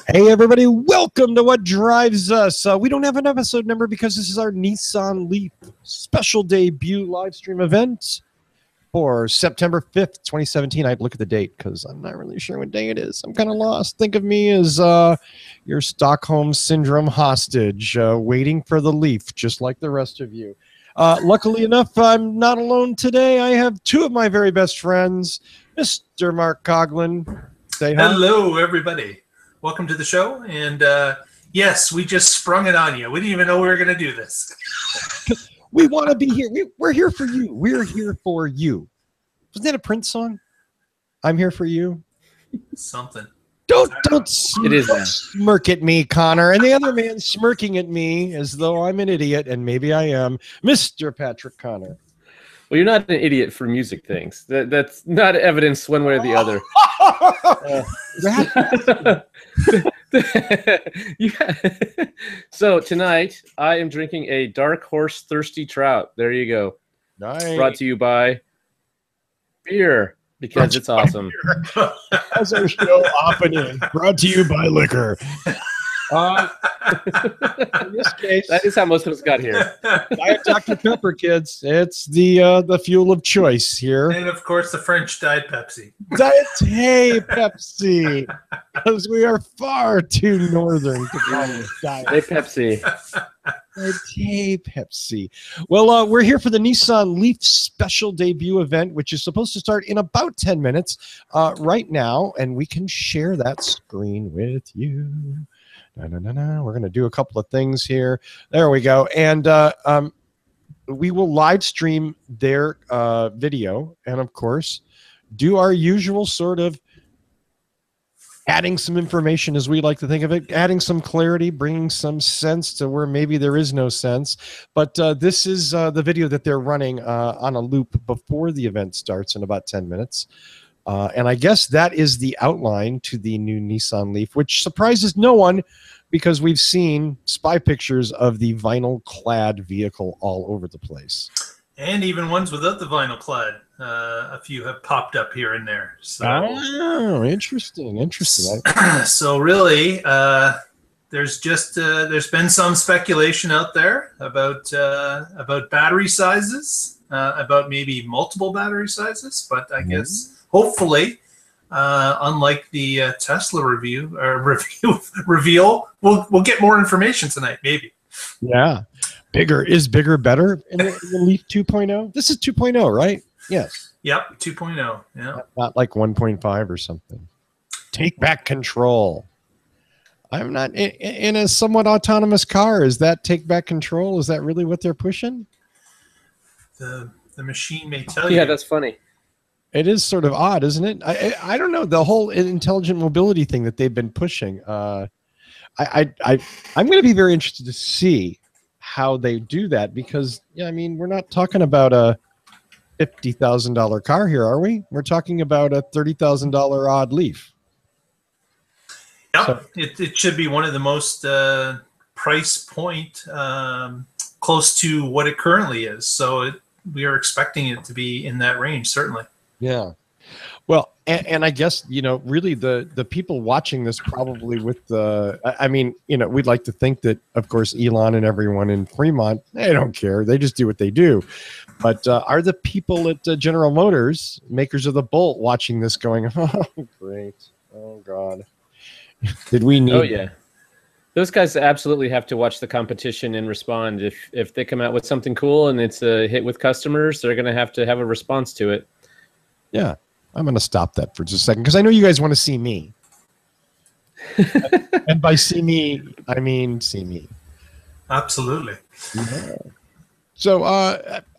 Hey everybody, welcome to What Drives Us. We don't have an episode number because this is our Nissan Leaf special debut live stream event for September 5th, 2017. I'd look at the date because I'm not really sure what day it is. I'm kind of lost. Think of me as your Stockholm Syndrome hostage waiting for the Leaf, just like the rest of you. Luckily enough, I'm not alone today. I have two of my very best friends, Mr. Mark Coughlin. Say hi. Hello, everybody. Welcome to the show. And yes, we just sprung it on you. We didn't even know we were going to do this. We want to be here. We're here for you. We're here for you. Wasn't that a Prince song? I'm here for you. Something. Don't smirk at me, Connor. And the other man smirking at me as though I'm an idiot, and maybe I am, Mr. Patrick Connor. Well, you're not an idiot for music things. That's not evidence one way or the other. Yeah. So tonight I am drinking a Dark Horse Thirsty Trout. There you go. Nice. Brought to you by beer because it's awesome. As our show often is, brought to you by liquor. In this case, that is how most of us got here. Diet Dr. Pepper, kids. It's the fuel of choice here. And of course, the French Diet Pepsi. Diet Pepsi, because we are far too northern to call it Diet Pepsi. Diet Pepsi. Well, we're here for the Nissan Leaf special debut event, which is supposed to start in about 10 minutes right now, and we can share that screen with you. We're going to do a couple of things here. There we go. And we will live stream their video and, of course, do our usual sort of adding some information, as we like to think of it, adding some clarity, bringing some sense to where maybe there is no sense. But this is the video that they're running on a loop before the event starts in about 10 minutes. And I guess that is the outline to the new Nissan Leaf, which surprises no one because we've seen spy pictures of the vinyl-clad vehicle all over the place. And even ones without the vinyl clad. A few have popped up here and there. So, oh, interesting. So really, there's been some speculation out there about battery sizes, about maybe multiple battery sizes, but I guess hopefully, unlike the Tesla reveal, we'll get more information tonight, maybe. Yeah. Is bigger better in the Leaf 2.0? This is 2.0, right? Yes. Yep, 2.0. Yeah. Not like 1.5 or something. Take back control. I'm not in a somewhat autonomous car. Is that take back control? Is that really what they're pushing? The machine may tell you. Yeah, that's funny. It is sort of odd, isn't it? I don't know, the whole intelligent mobility thing that they've been pushing. I'm going to be very interested to see how they do that because, yeah, I mean, we're not talking about a $50,000 car here, are we? We're talking about a $30,000 odd Leaf. Yep, so, it should be one of the most price point close to what it currently is. So we are expecting it to be in that range, certainly. Yeah. Well, and I guess, really the people watching this probably with I mean, we'd like to think that, of course, Elon and everyone in Fremont, they don't care. They just do what they do. But are the people at General Motors, makers of the Bolt, watching this going, oh, great. Oh, God. Did we need... Oh, yeah. Those guys absolutely have to watch the competition and respond. If they come out with something cool and it's a hit with customers, they're going to have a response to it. Yeah. I'm going to stop that for just a second because I know you guys want to see me. And by see me, I mean see me. Absolutely. Yeah. So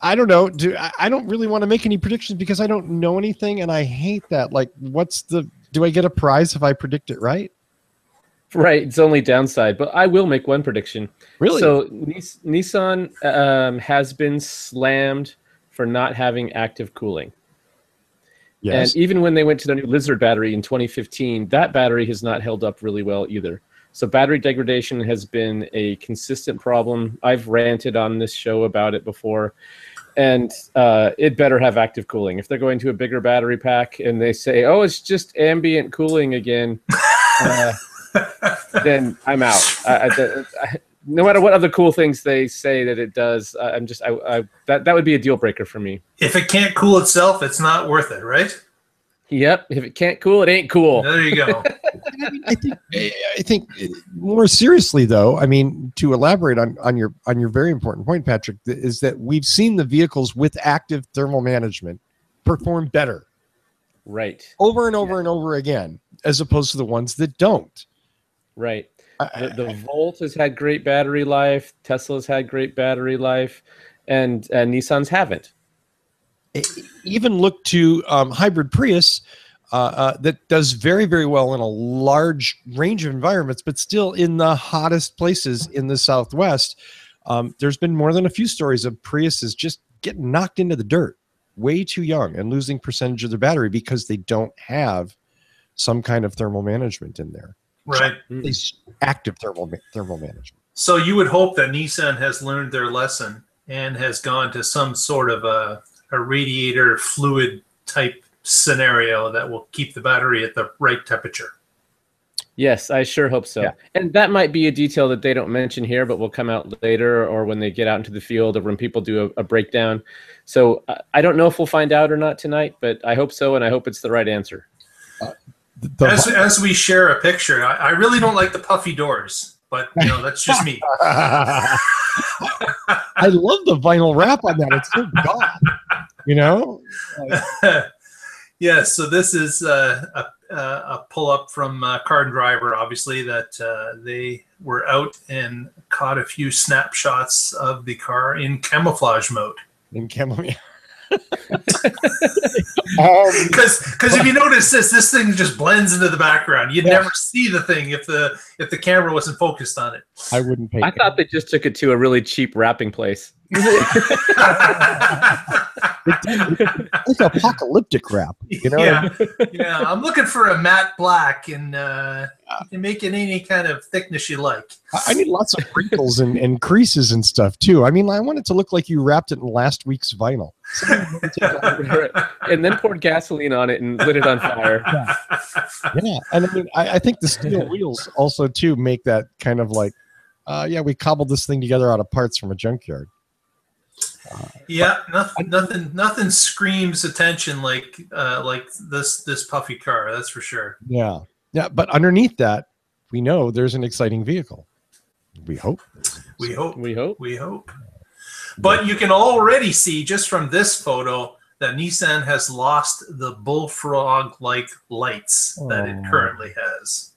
I don't know. I don't really want to make any predictions because I don't know anything, and I hate that. Like, do I get a prize if I predict it right? Right. It's only downside, but I will make one prediction. Really? So Nissan has been slammed for not having active cooling. Yes. And even when they went to the new Lizard battery in 2015, that battery has not held up really well either. So battery degradation has been a consistent problem. I've ranted on this show about it before. And it better have active cooling. If they're going to a bigger battery pack and they say, oh, it's just ambient cooling again, then I'm out. No matter what other cool things they say that it does, that would be a deal breaker for me. If it can't cool itself, it's not worth it, right? Yep. If it can't cool, it ain't cool. There you go. I think more seriously, though, I mean, to elaborate on your very important point, Patrick, is that we've seen the vehicles with active thermal management perform better, right, over and over and over again, as opposed to the ones that don't. Right. The Volt has had great battery life. Tesla's had great battery life, and Nissans haven't. Even look to hybrid Prius that does very, very well in a large range of environments, but still in the hottest places in the Southwest. There's been more than a few stories of Priuses just getting knocked into the dirt way too young and losing percentage of their battery because they don't have some kind of thermal management in there. Right. Active thermal management. So you would hope that Nissan has learned their lesson and has gone to some sort of a radiator fluid type scenario that will keep the battery at the right temperature. Yes, I sure hope so. Yeah. And that might be a detail that they don't mention here, but will come out later or when they get out into the field or when people do a breakdown. So I don't know if we'll find out or not tonight, but I hope so, and I hope it's the right answer. As we share a picture, I really don't like the puffy doors, but that's just me. I love the vinyl wrap on that. It's so gone, Yeah, so this is a pull-up from Car and Driver, obviously, that they were out and caught a few snapshots of the car in camouflage mode. In camouflage. Because if you notice this thing just blends into the background. You'd never see the thing if the camera wasn't focused on it. I wouldn't pay. I thought they just took it to a really cheap wrapping place. It's apocalyptic wrap, Yeah, yeah. I'm looking for a matte black, and you can make it any kind of thickness you like. I need lots of wrinkles and creases and stuff too. I mean, I want it to look like you wrapped it in last week's vinyl. And then poured gasoline on it and lit it on fire. Yeah. And I mean, I think the steel wheels also too make that kind of like, we cobbled this thing together out of parts from a junkyard. Nothing screams attention like this puffy car. That's for sure. Yeah. But underneath that, we know there's an exciting vehicle. We hope. We hope. But you can already see just from this photo that Nissan has lost the bullfrog-like lights that it currently has.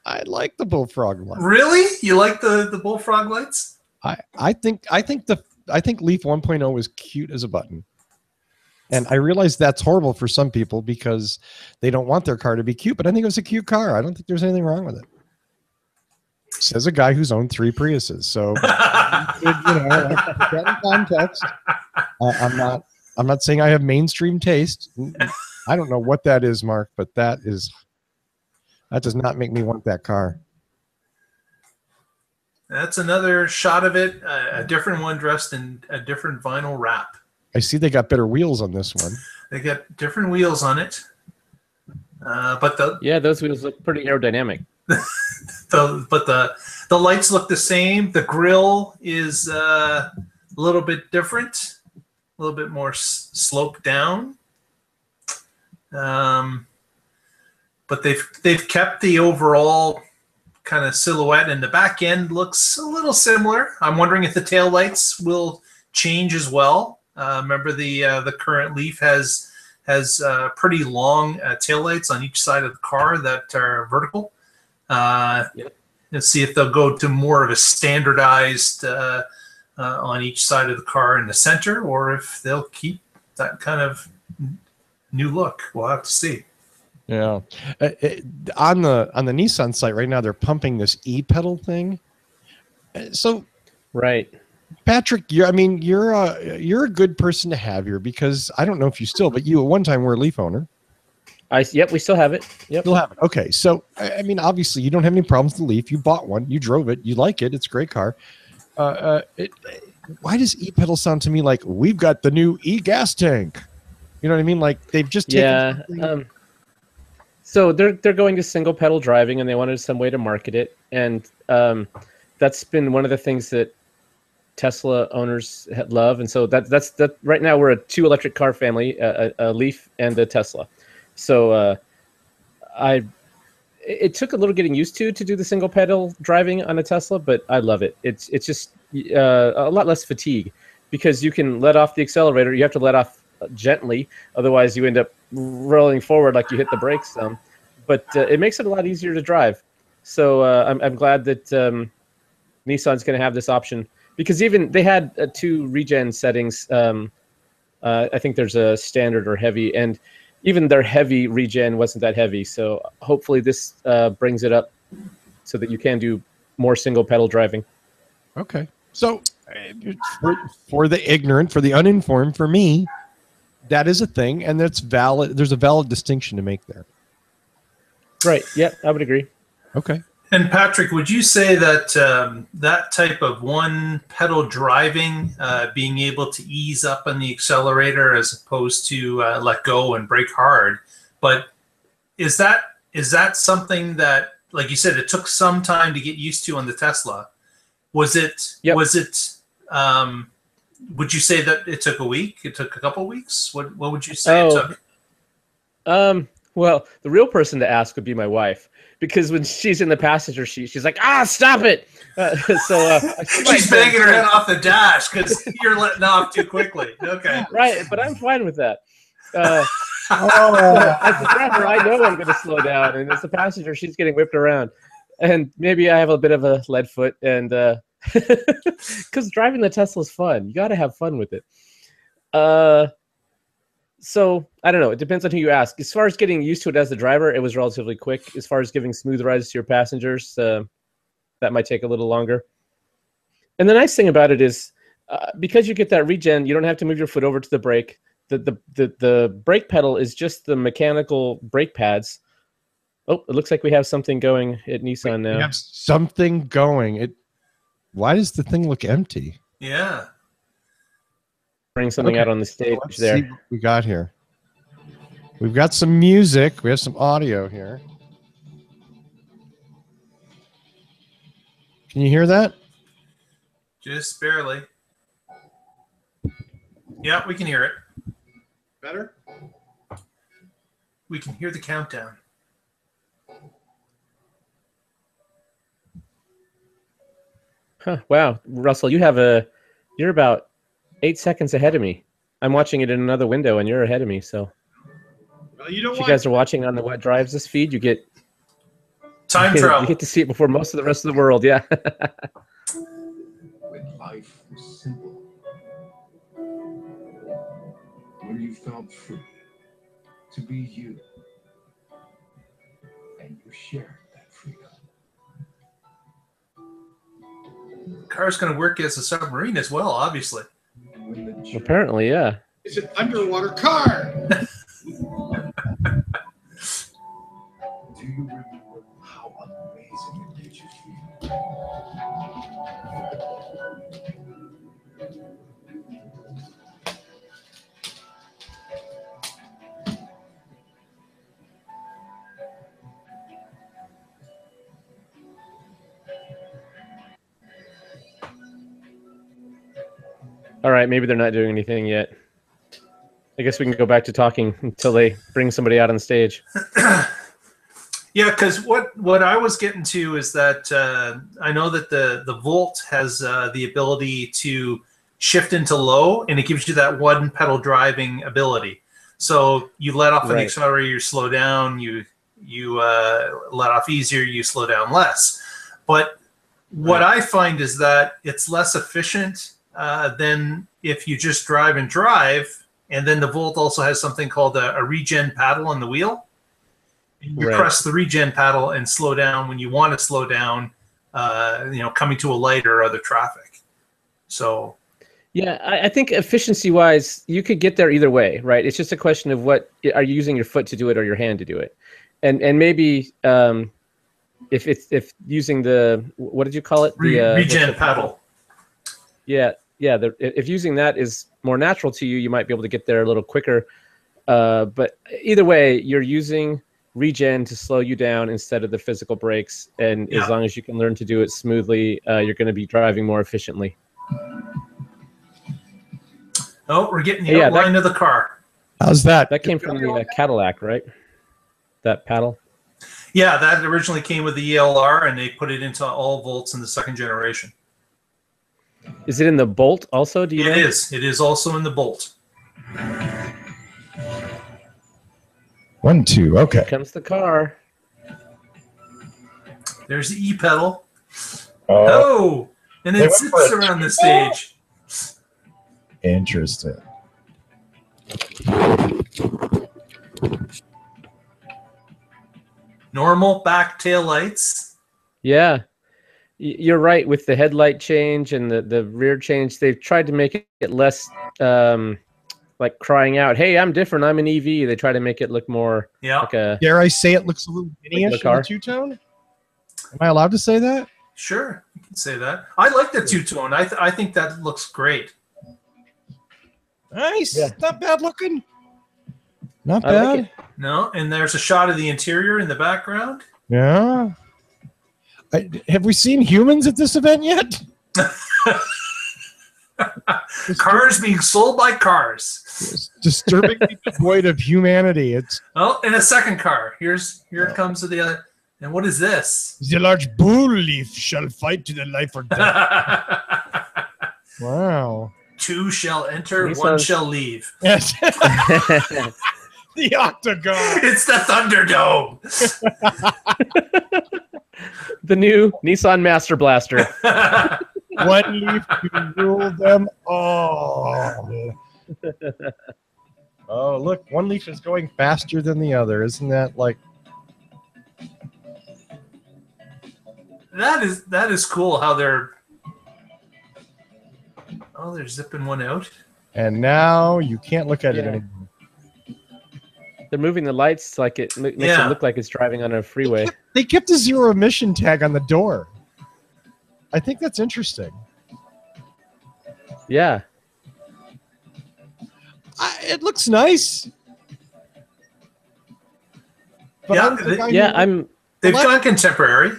I like the bullfrog lights. Really? You like the bullfrog lights? I think Leaf 1.0 is cute as a button. And I realize that's horrible for some people because they don't want their car to be cute, but I think it was a cute car. I don't think there's anything wrong with it. Says a guy who's owned 3 Priuses. So, in context, I'm not saying I have mainstream taste. I don't know what that is, Mark, but that does not make me want that car. That's another shot of it, a different one dressed in a different vinyl wrap. I see they got better wheels on this one. They got different wheels on it. But those wheels look pretty aerodynamic. But the lights look the same. The grille is a little bit different, a little bit more sloped down. But they've kept the overall kind of silhouette, and the back end looks a little similar. I'm wondering if the tail lights will change as well. Remember the current Leaf has pretty long tail lights on each side of the car that are vertical. Let's see if they'll go to more of a standardized on each side of the car in the center, or if they'll keep that kind of new look. We'll have to see. Yeah, on the Nissan site right now, they're pumping this e-pedal thing. So, right, Patrick, you're a good person to have here because I don't know if you still, but you at one time were a Leaf owner. Yep, we still have it. Yep, still have it. Okay, so I mean, obviously, you don't have any problems with the Leaf. You bought one, you drove it, you like it. It's a great car. Why does e-pedal sound to me like we've got the new e-gas tank? You know what I mean? Like they've just taken So they're going to single pedal driving, and they wanted some way to market it, and that's been one of the things that Tesla owners love. And so that's right now we're a 2 electric car family, a Leaf and a Tesla. So it took a little getting used to do the single pedal driving on a Tesla, but I love it. It's just a lot less fatigue because you can let off the accelerator. You have to let off gently, otherwise you end up rolling forward like you hit the brakes some. But it makes it a lot easier to drive. So I'm glad that Nissan's going to have this option, because even they had 2 regen settings. I think there's a standard or heavy, and even their heavy regen wasn't that heavy. So hopefully this brings it up so that you can do more single pedal driving. Okay. So for the ignorant, for the uninformed, for me, that is a thing, and that's valid. There's a valid distinction to make there. Right. Yeah, I would agree. Okay. And Patrick, would you say that that type of one pedal driving, being able to ease up on the accelerator as opposed to let go and brake hard, but is that something that, like you said, it took some time to get used to on the Tesla? Was it? Yep. Was it? Would you say that it took a week? It took a couple of weeks? What would you say it took? Well, the real person to ask would be my wife, because when she's in the passenger seat, she's like, stop it. She's banging her head off the dash because you're letting off too quickly. Okay. Right, but I'm fine with that. As the driver, I know I'm going to slow down, and as the passenger, she's getting whipped around. And maybe I have a bit of a lead foot, and because driving the Tesla is fun. You got to have fun with it. So I don't know. It depends on who you ask. As far as getting used to it as a driver, it was relatively quick. As far as giving smooth rides to your passengers, that might take a little longer. And the nice thing about it is, because you get that regen, you don't have to move your foot over to the brake. The brake pedal is just the mechanical brake pads. Oh, it looks like we have something going at Nissan now. We have something going. Why does the thing look empty? Yeah. Bring something out on the stage there. See what we got here. We've got some music. We have some audio here. Can you hear that? Just barely. Yeah, we can hear it. Better? We can hear the countdown. Huh, wow, Russell, you're about 8 seconds ahead of me. I'm watching it in another window, and you're ahead of me. So, well, if you guys are watching on the What Drives This feed, you get time travel. You get to see it before most of the rest of the world. Yeah. When life was simple, when you felt free to be you, and you shared that freedom. The car's going to work as a submarine as well, obviously. Apparently, yeah. It's an underwater car. Do you remember how amazing it made you feel? All right, maybe they're not doing anything yet. I guess we can go back to talking until they bring somebody out on stage. Yeah, because what I was getting to is that I know that the Volt has the ability to shift into low, and it gives you that one pedal driving ability. So you let off on the accelerator, you slow down. You let off easier, you slow down less. But what I find is that it's less efficient than if you just drive and drive. And then the Volt also has something called a regen paddle on the wheel. You press the regen paddle and slow down when you want to slow down, coming to a light or other traffic. So, yeah, I think efficiency-wise, you could get there either way, right? It's just a question of what are you using your foot to do it or your hand to do it, and maybe if using the what did you call it? The regen paddle. Yeah. If using that is more natural to you, you might be able to get there a little quicker. But either way, you're using regen to slow you down instead of the physical brakes. And Yeah. as long as you can learn to do it smoothly, you're going to be driving more efficiently. Oh, we're getting the Yeah, outline of the car. How's that? That came from the Cadillac, right? That paddle. Yeah, that originally came with the ELR, and they put it into all volts in the second generation. Is it in the Bolt also? Do you know? It is. It is also in the Bolt. 1, 2. Here Okay. comes the car. There's the E-pedal. Oh, Oh, and They it went for zips a around the stage. interesting. Normal back tail lights. Yeah. You're right with the headlight change and the rear change. They've tried to make it less like crying out, "Hey, I'm different. I'm an EV." They try to make it look more Yeah, like a Dare I say it looks a little mini-ish in the car. two-tone? Am I allowed to say that? sure. You can say that. I like the two-tone. I think that looks great. Nice. Yeah. Not bad looking. Not I bad. like it. No, and there's a shot of the interior in the background. Yeah. Have we seen humans at this event yet? Cars being sold by cars. It's disturbingly devoid of humanity. It's Oh, and a second car. Here it comes to the other. And what is this? the large bull leaf shall fight to the life or death. Wow. Two shall enter, Nissan's- one shall leave. Yes. The octagon. It's the Thunderdome. the new Nissan Master Blaster. One leaf to rule them all. Oh, look, one leaf is going faster than the other. Isn't that like That is cool how they're zipping one out. and now you can't look at it Yeah. anymore. They're moving the lights like it makes Yeah. it look like it's driving on a freeway. They kept a zero emission tag on the door. I think that's interesting. Yeah. It looks nice. But Yeah, I don't think I Yeah, knew- They've Well, gone contemporary.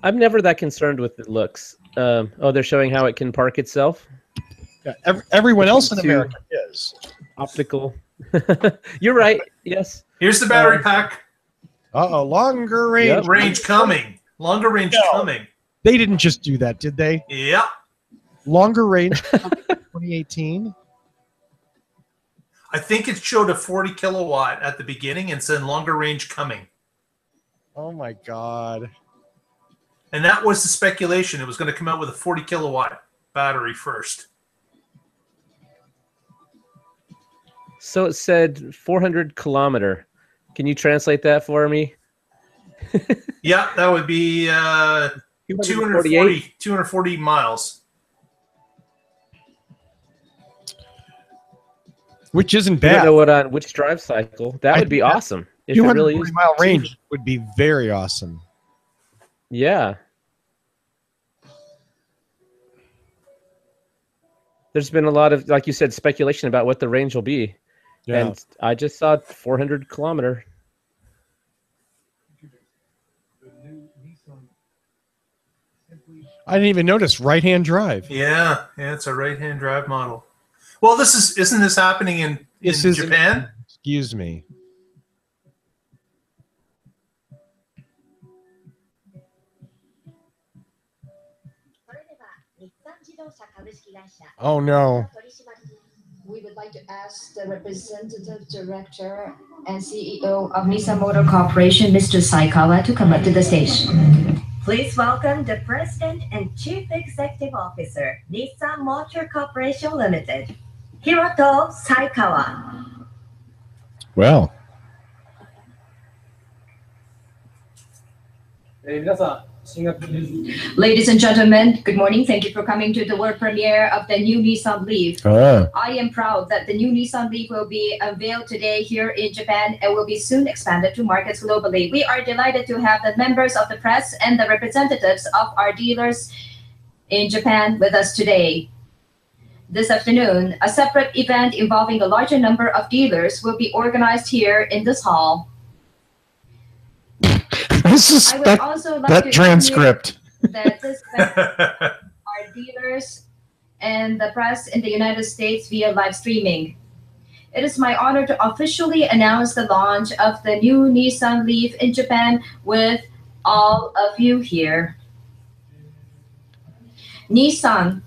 I'm never that concerned with the looks. They're showing how it can park itself. yeah, everyone else in Two- America is. Optical. You're right. Yes. Here's the battery pack. Uh-oh, longer range. Yep. Range coming. Longer range No. coming. They didn't just do that, did they? Yep. Longer range 2018. I think it showed a 40 kilowatt at the beginning and said longer range coming. Oh my God. And that was the speculation. It was going to come out with a 40 kilowatt battery first. So it said 400 kilometer. Can you translate that for me? Yeah, that would be 240 miles. Which isn't I don't bad. know what on which drive cycle. That I would be think that awesome. If it really 240 is. mile range would be very awesome. Yeah. There's been a lot of, like you said, speculation about what the range will be. Yeah. And I just saw 400 kilometer. The new Nissan simply I didn't even notice right-hand drive. Yeah, it's a right-hand drive model. Well, isn't this happening in This is Japan? Excuse me. Oh no. We would like to ask the representative director and CEO of Nissan Motor Corporation, Mr. Saikawa, to come up to the stage. Please welcome the President and Chief Executive Officer, Nissan Motor Corporation Limited, Hiroto Saikawa. Well, Ladies and gentlemen, good morning. Thank you for coming to the world premiere of the new Nissan Leaf. I am proud that the new Nissan Leaf will be unveiled today here in Japan and will be soon expanded to markets globally. We are delighted to have the members of the press and the representatives of our dealers in Japan with us today. This afternoon, a separate event involving a larger number of dealers will be organized here in this hall. I suspect also like that transcript. That this event are dealers and the press in the United States via live streaming. It is my honor to officially announce the launch of the new Nissan Leaf in Japan with all of you here. Nissan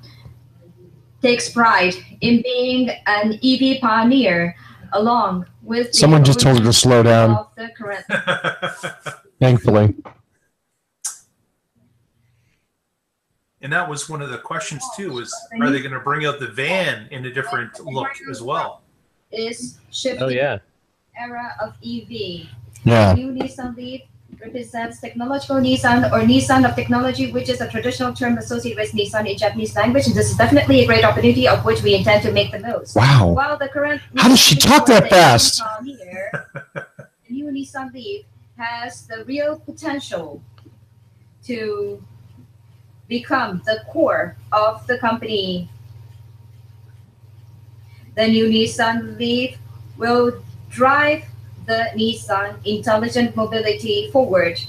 takes pride in being an EV pioneer, along with someone just told her to slow down. Of the current. Thankfully. And that was one of the questions too, was are they going to bring out the van in a different look as well? Is shifting era of EV. Yeah. The new Nissan Leaf represents technological Nissan, or Nissan of technology, which is a traditional term associated with Nissan in Japanese language. And this is definitely a great opportunity of which we intend to make the most. Wow. While the current How does she talk that fast? The new Nissan Leaf has the real potential to become the core of the company. The new Nissan Leaf will drive the Nissan intelligent mobility forward.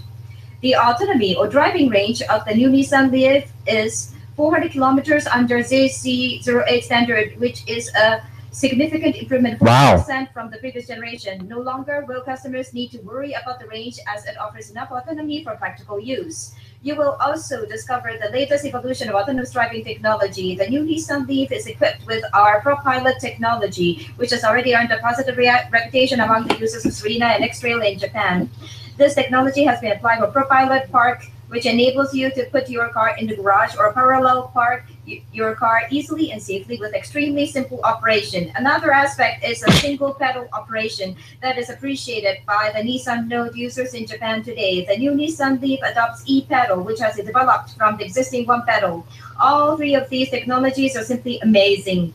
The autonomy or driving range of the new Nissan Leaf is 400 kilometers under ZC08 standard, which is a significant improvement, 40% from the previous generation. No longer will customers need to worry about the range, as it offers enough autonomy for practical use. You will also discover the latest evolution of autonomous driving technology. The new Nissan Leaf is equipped with our ProPilot technology, which has already earned a positive reputation among the users of Serena and X-Trail in Japan. This technology has been applied for ProPilot Park, which enables you to put your car in the garage or parallel park your car easily and safely with extremely simple operation. Another aspect is a single pedal operation that is appreciated by the Nissan Note users in Japan today. The new Nissan Leaf adopts e-pedal, which has developed from the existing one pedal. All three of these technologies are simply amazing.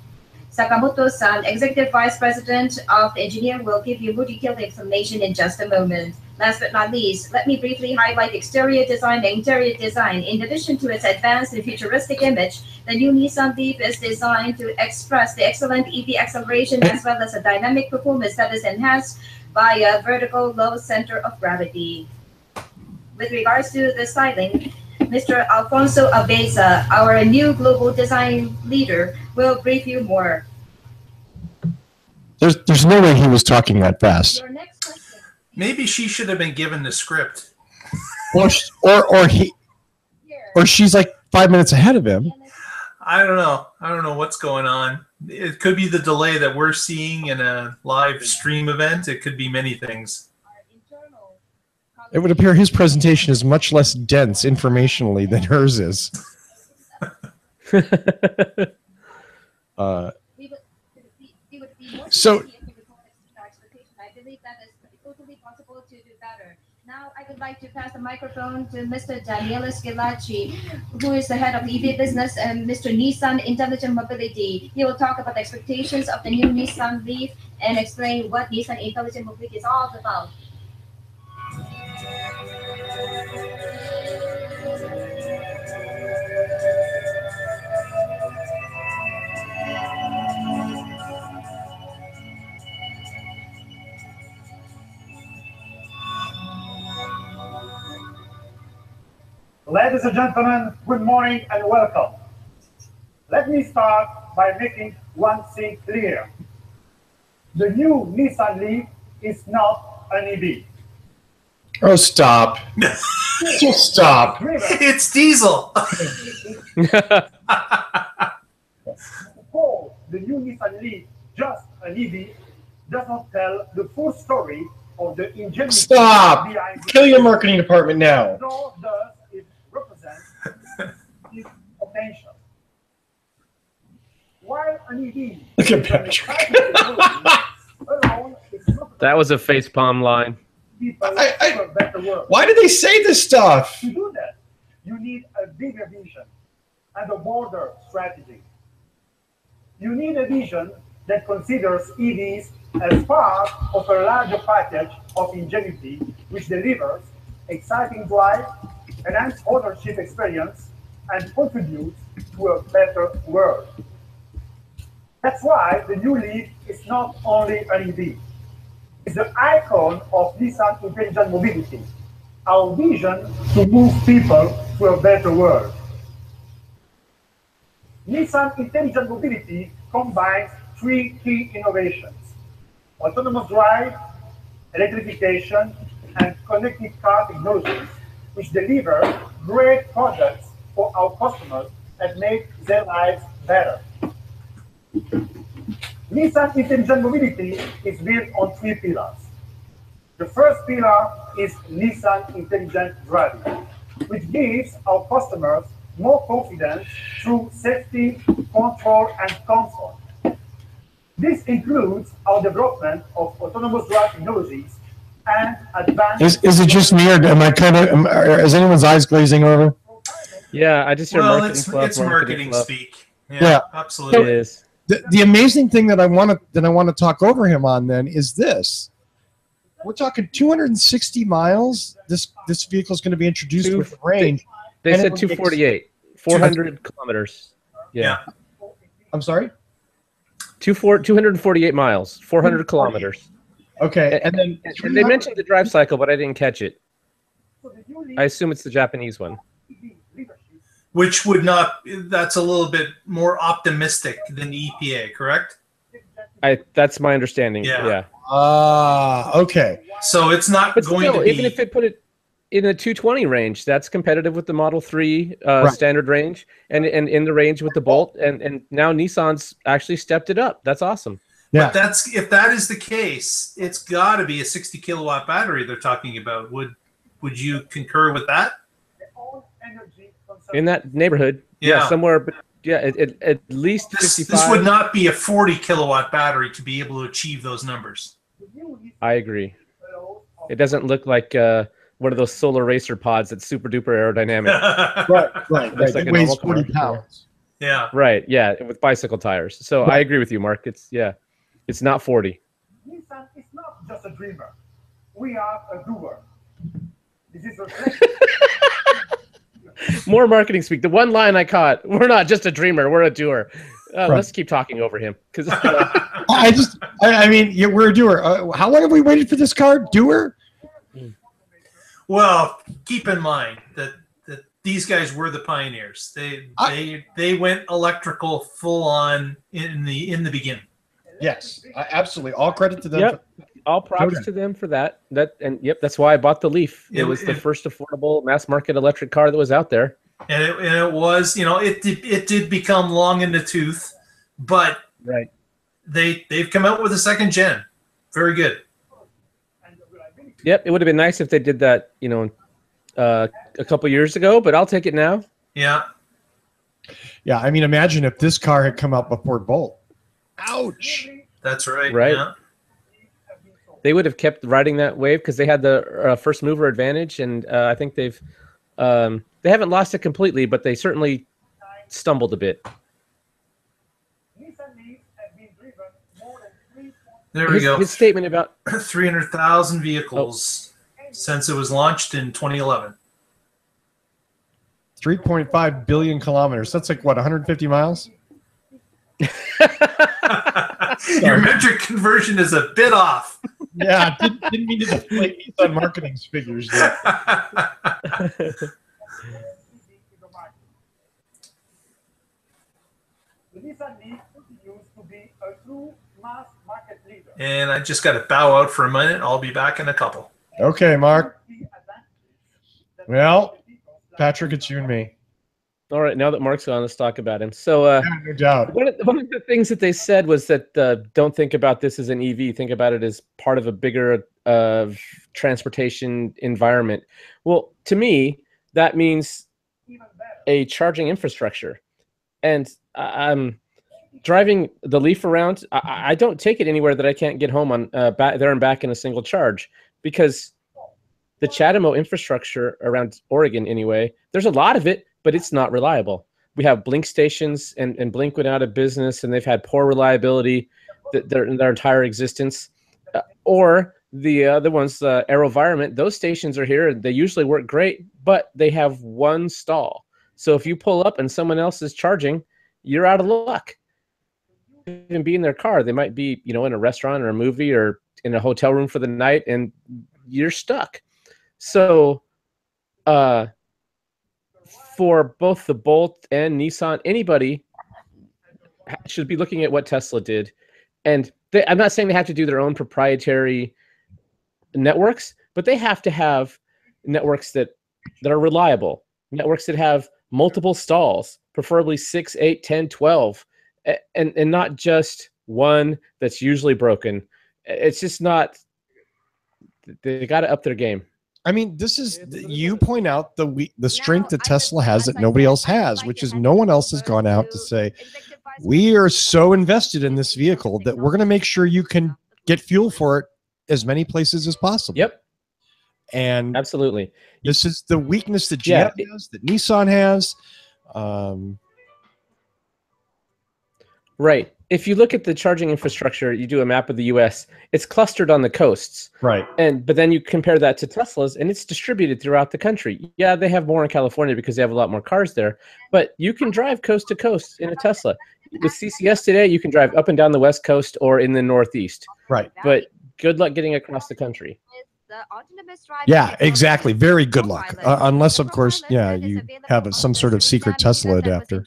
Sakamoto-san, Executive Vice President of the Engineering, will give you more detailed information in just a moment. Last but not least, let me briefly highlight exterior design and interior design. In addition to its advanced and futuristic image, the new Nissan Leaf is designed to express the excellent EV acceleration as well as a dynamic performance that is enhanced by a vertical low center of gravity. With regards to the styling, Mr. Alfonso Abeza, our new global design leader, will brief you more. There's no way he was talking that fast. Your next question. Maybe she should have been given the script. Or she's like 5 minutes ahead of him. I don't know. I don't know what's going on. It could be the delay that we're seeing in a live stream event. It could be many things. It would appear his presentation is much less dense informationally than hers is. So, I believe that is totally possible to do better. Now, I would like to pass the microphone to Mr. Daniele Schilacci, who is the head of EV business and Mr. Nissan Intelligent Mobility. He will talk about the expectations of the new Nissan Leaf and explain what Nissan Intelligent Mobility is all about. Ladies and gentlemen, good morning and welcome. Let me start by making one thing clear. The new Nissan Leaf is not an EV. oh, stop. Just stop. It's diesel. Call the new Nissan Leaf just an EV does not tell the full story of the ingenuity Stop. behind the Kill your marketing department now. nor does it represent its potential. While an EV Look at is an Patrick. exciting technology, alone is not That was a facepalm line. people I- to a better world. Why do they say this stuff? To do that, you need a bigger vision and a broader strategy. You need a vision that considers EVs as part of a larger package of ingenuity which delivers exciting drive, enhanced ownership experience, and contributes to a better world. That's why the new Leaf is not only an EV. It's the icon of Nissan Intelligent Mobility, our vision to move people to a better world. Nissan Intelligent Mobility combines three key innovations: autonomous drive, electrification, and connected car technologies, which deliver great products for our customers and make their lives better. Nissan Intelligent Mobility is built on three pillars. The first pillar is Nissan Intelligent Driving, which gives our customers more confidence through safety, control, and comfort. This includes our development of autonomous drive technologies and advanced... Is it just me, or am I kind of? Is anyone's eyes glazing over? Yeah, I just hear Well, marketing fluff. it's marketing fluff. speak. Yeah. Absolutely. It is. The amazing thing that I want to talk over him on then is this. We're talking 260 miles. This vehicle is going to be introduced with range. They and said 248, 400 kilometers. Yeah. I'm sorry? 248 miles, 400 kilometers. Okay, and then and they mentioned the drive cycle, but I didn't catch it. I assume it's the Japanese one. Which would not, that's a little bit more optimistic than EPA, correct? That's my understanding. Yeah. Okay. So it's not But going still, to be... even if it put it in the 220 range, that's competitive with the Model 3 standard range and in the range with the Bolt. And now Nissan's actually stepped it up. That's awesome. Yeah. But if that is the case, it's got to be a 60 kilowatt battery they're talking about. Would you concur with that? In that neighborhood, yeah, somewhere, but yeah, at least 55. This would not be a 40 kilowatt battery to be able to achieve those numbers. I agree. It doesn't look like one of those solar racer pods that's super duper aerodynamic. right. Like It a weighs normal 40 car. pounds. Yeah. Right. Yeah, with bicycle tires. So I agree with you, Mark. It's not 40. Nissan is not just a dreamer. We are a doer. This is More marketing speak. The one line I caught: "We're not just a dreamer, we're a doer." Let's keep talking over him because I mean, we're a doer. How long have we waited for this car? Doer? Well, keep in mind that these guys were the pioneers. They went electrical full on in the beginning. Yes, absolutely. All credit to them. Yep. All props to them for that. That's why I bought the Leaf. It was the first affordable mass market electric car that was out there. And it was, it did become long in the tooth, but right. They've come out with a second gen. Very good. Yep, it would have been nice if they did that, a couple years ago, but I'll take it now. Yeah. Yeah, I mean, imagine if this car had come out before Bolt. Ouch. That's right. Right. Yeah. They would have kept riding that wave because they had the first mover advantage, and I think they haven't lost it completely, but they certainly stumbled a bit. There we go. His statement about 300,000 vehicles since it was launched in 2011. 3.5 billion kilometers. That's like what, 150 miles? Your metric conversion is a bit off. Yeah, didn't mean to deflate Nissan marketing's figures there. And I just got to bow out for a minute. I'll be back in a couple. Okay, Mark. Well, Patrick, it's you and me. All right, now that Mark's on, let's talk about him. So, no doubt. One of the things that they said was that don't think about this as an EV. Think about it as part of a bigger transportation environment. Well, to me, that means a charging infrastructure. And I'm driving the Leaf around. I don't take it anywhere that I can't get home on there and back in a single charge, because the CHAdeMO infrastructure around Oregon, anyway, there's a lot of it, but it's not reliable. We have Blink stations, and Blink went out of business, and they've had poor reliability their entire existence. Or the other ones, AeroVironment, those stations are here. They usually work great, but they have one stall. So if you pull up and someone else is charging, you're out of luck. even be in their car. They might be, in a restaurant or a movie or in a hotel room for the night, and you're stuck. So, for both the Bolt and Nissan, anybody should be looking at what Tesla did. And I'm not saying they have to do their own proprietary networks, but they have to have networks that are reliable, networks that have multiple stalls, preferably 6, 8, 10, 12, and not just one that's usually broken. It's just not, they got to up their game. I mean, this is, you point out the strength that Tesla has that nobody else has, which is no one else has gone out to say, we are so invested in this vehicle that we're going to make sure you can get fuel for it as many places as possible. Yep. And absolutely, this is the weakness that GM has, that Nissan has. Right. If you look at the charging infrastructure, you do a map of the U.S., it's clustered on the coasts. Right. But then you compare that to Tesla's, and it's distributed throughout the country. Yeah, they have more in California because they have a lot more cars there, but you can drive coast to coast in a Tesla. With CCS today, you can drive up and down the West Coast or in the Northeast. Right. But good luck getting across the country. Yeah, exactly. Very good luck. Unless, of course, you have some sort of secret Tesla adapter.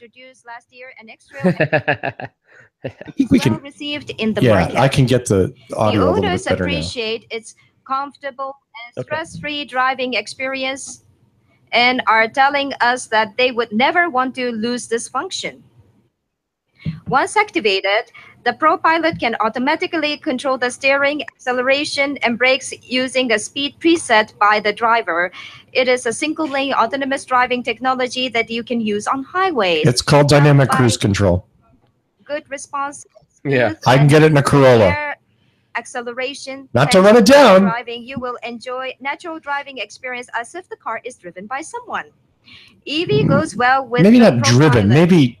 I think we can. Received in the yeah, market. I can get the audio a little owners bit better appreciate its comfortable and stress-free driving experience and are telling us that they would never want to lose this function. Once activated, the ProPilot can automatically control the steering, acceleration, and brakes using a speed preset by the driver. It is a single-lane autonomous driving technology that you can use on highways. It's called dynamic cruise control. Good response. Yeah, I can get it in a Corolla. Acceleration. Not to run it down. Driving, you will enjoy natural driving experience as if the car is driven by someone. EV goes well with maybe not driven. Maybe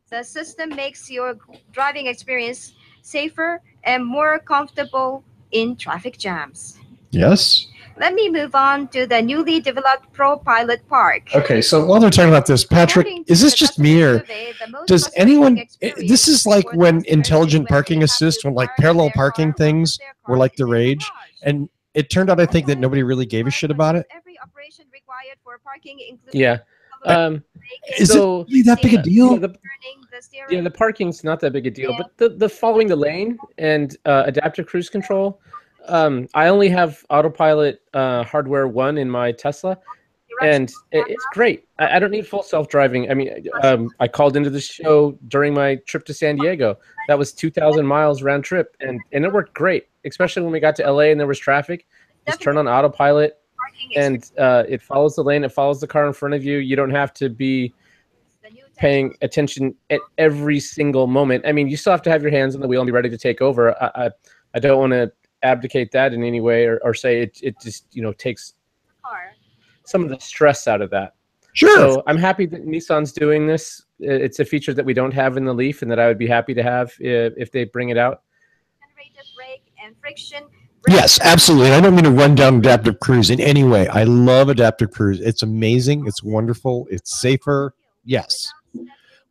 the system makes your driving experience safer and more comfortable in traffic jams. Yes. Let me move on to the newly developed ProPilot Park. Okay, so while they're talking about this, Patrick, is this just me or does anyone? This is like when intelligent parking assist, when like parallel parking things were like the rage, and it turned out I think that nobody really gave a shit about it. Every operation required for parking includes yeah. Is it really that big a deal? The parking's not that big a deal, but the following the lane and adaptive cruise control. I only have autopilot hardware 1 in my Tesla, and it's great. I don't need full self-driving. I mean, I called into the show during my trip to San Diego. That was 2,000 miles round trip, and it worked great, especially when we got to LA and there was traffic. Just turn on autopilot, and it follows the lane. It follows the car in front of you. You don't have to be paying attention at every single moment. I mean, you still have to have your hands on the wheel and be ready to take over. I don't want to abdicate that in any way or say it just takes some of the stress out of that. Sure. So I'm happy that Nissan's doing this. It's a feature that we don't have in the Leaf and that I would be happy to have if they bring it out. Yes, absolutely. I don't mean to run down adaptive cruise in any way. I love adaptive cruise. It's amazing. It's wonderful. It's safer. Yes,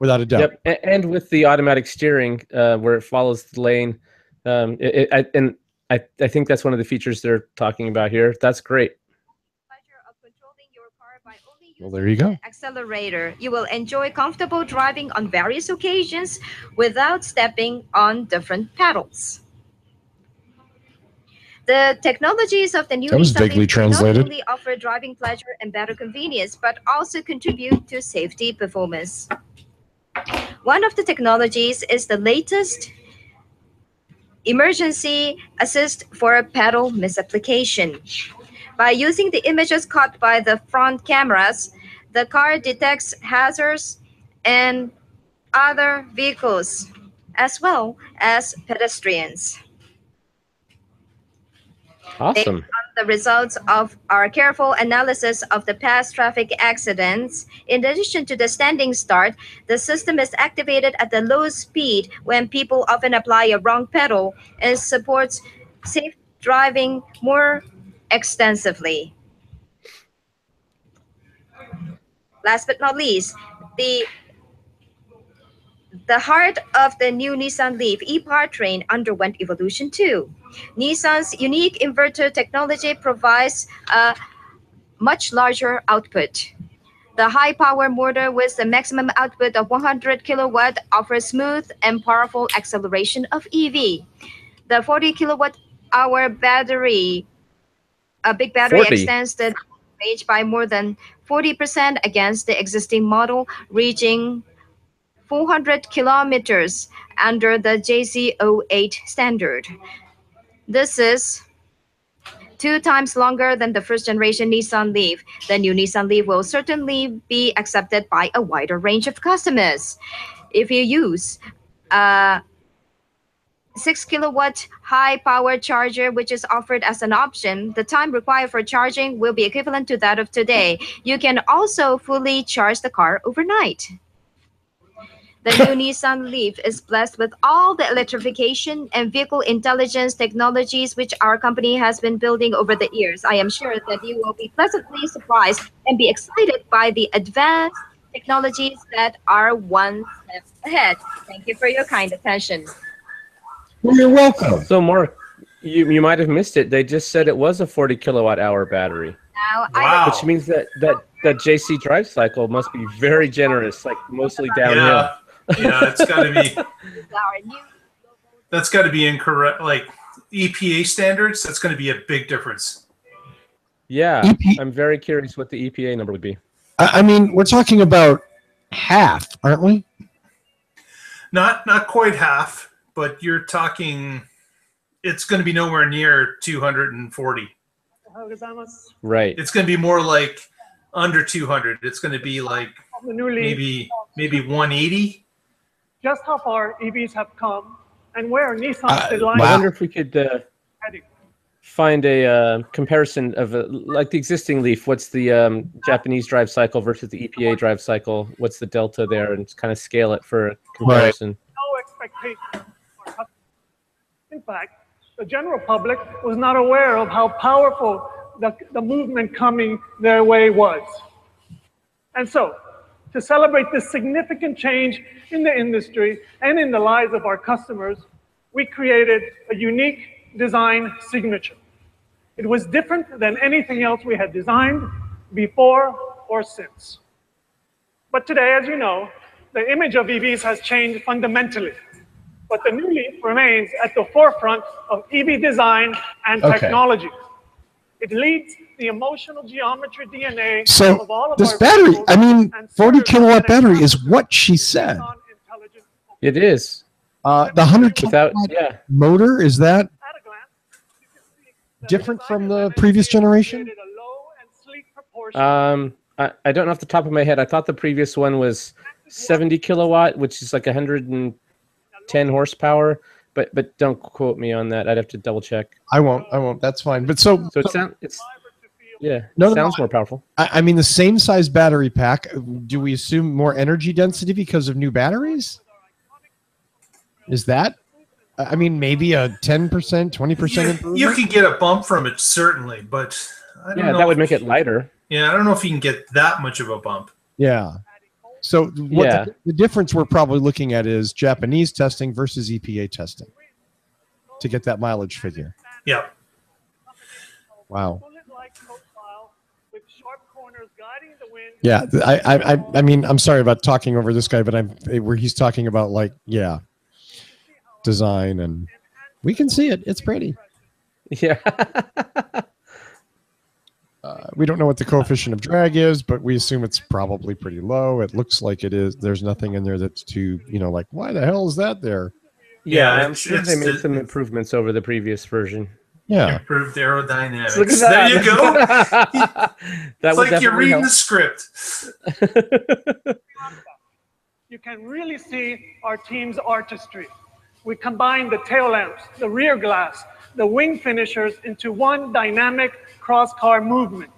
without a doubt. Yep. And with the automatic steering where it follows the lane, I think that's one of the features they're talking about here. That's great. Well, there you go. Accelerator. You will enjoy comfortable driving on various occasions without stepping on different pedals. The technologies of the new vaguely Leaf translated. not only offer driving pleasure and better convenience, but also contribute to safety performance. One of the technologies is the latest emergency assist for pedal misapplication. By using the images caught by the front cameras, the car detects hazards and other vehicles, as well as pedestrians. Awesome. Based on the results of our careful analysis of the past traffic accidents, in addition to the standing start, the system is activated at the low speed when people often apply a wrong pedal and supports safe driving more extensively. Last but not least, The heart of the new Nissan Leaf e-powertrain underwent evolution too. Nissan's unique inverter technology provides a much larger output. The high-power motor with the maximum output of 100 kilowatt offers smooth and powerful acceleration of EV. The 40 kilowatt hour battery, a big battery, 40. extends the range by more than 40% against the existing model, reaching 400 kilometers under the JC08 standard. This is 2 times longer than the first generation Nissan Leaf. The new Nissan Leaf will certainly be accepted by a wider range of customers. If you use a 6 kilowatt high power charger, which is offered as an option, the time required for charging will be equivalent to that of today. You can also fully charge the car overnight. The new Nissan Leaf is blessed with all the electrification and vehicle intelligence technologies which our company has been building over the years. I am sure that you will be pleasantly surprised and be excited by the advanced technologies that are one step ahead. Thank you for your kind attention. Well, you're welcome. So, Mark, you might have missed it. They just said it was a 40 kilowatt hour battery. Now, Wow. Which means that JC drive cycle must be very generous, like mostly downhill. Yeah, it's got to be. our new That's got to be incorrect. Like EPA standards, that's going to be a big difference. Yeah, EP I'm very curious what the EPA number would be. I mean, we're talking about half, aren't we? Not quite half, but you're talking. It's going to be nowhere near 240. Right. It's going to be more like under 200. It's going to be like maybe 180. Just how far EVs have come and where Nissan's design I wonder if we could heading. find a comparison of like the existing Leaf. What's the Japanese drive cycle versus the EPA drive cycle? What's the delta there, and kind of scale it for comparison? No expectation for customers. In fact, the general public was not aware of how powerful the movement coming their way was. And so, to celebrate this significant change in the industry and in the lives of our customers, we created a unique design signature. It was different than anything else we had designed before or since. But today, as you know, the image of EVs has changed fundamentally. But the new Leaf remains at the forefront of EV design and technology. It leads the emotional geometry DNA of all of this our battery, vehicles, I mean, and 40 serves kilowatt as an battery is example what she said. of intelligent It is. The 100 Without, kilowatt yeah. motor, is that At a glance, you can see that different the from design the of previous NSA generation? created a low and sleek proportion. I don't know off the top of my head. I thought the previous one was 70 kilowatt, which is like 110 horsepower. But don't quote me on that. I'd have to double check. I won't. That's fine. But so sounds more powerful. I mean, the same size battery pack. Do we assume more energy density because of new batteries? Is that? I mean, maybe a 10%, 20% improvement? You can get a bump from it, certainly, but I don't know that would if- make it lighter. Yeah, I don't know if you can get that much of a bump. Yeah. So what the difference we're probably looking at is Japanese testing versus EPA testing to get that mileage figure. Yeah. Wow. Bullet-like profile with sharp corners guiding the wind. Yeah. I mean, I'm sorry about talking over this guy, but where he's talking about design, and we can see it. It's pretty. Yeah. We don't know what the coefficient of drag is, but we assume it's probably pretty low. It looks like it is. There's nothing in there that's too, like, why the hell is that there? Yeah, I'm it's- sure they made it's- some improvements over the previous version. Yeah. Improved aerodynamics. Look at There that. you go. That It's would like you're definitely reading help. the script. You can really see our team's artistry. We combine the tail lamps, the rear glass, the wing finishers into one dynamic cross-car movement.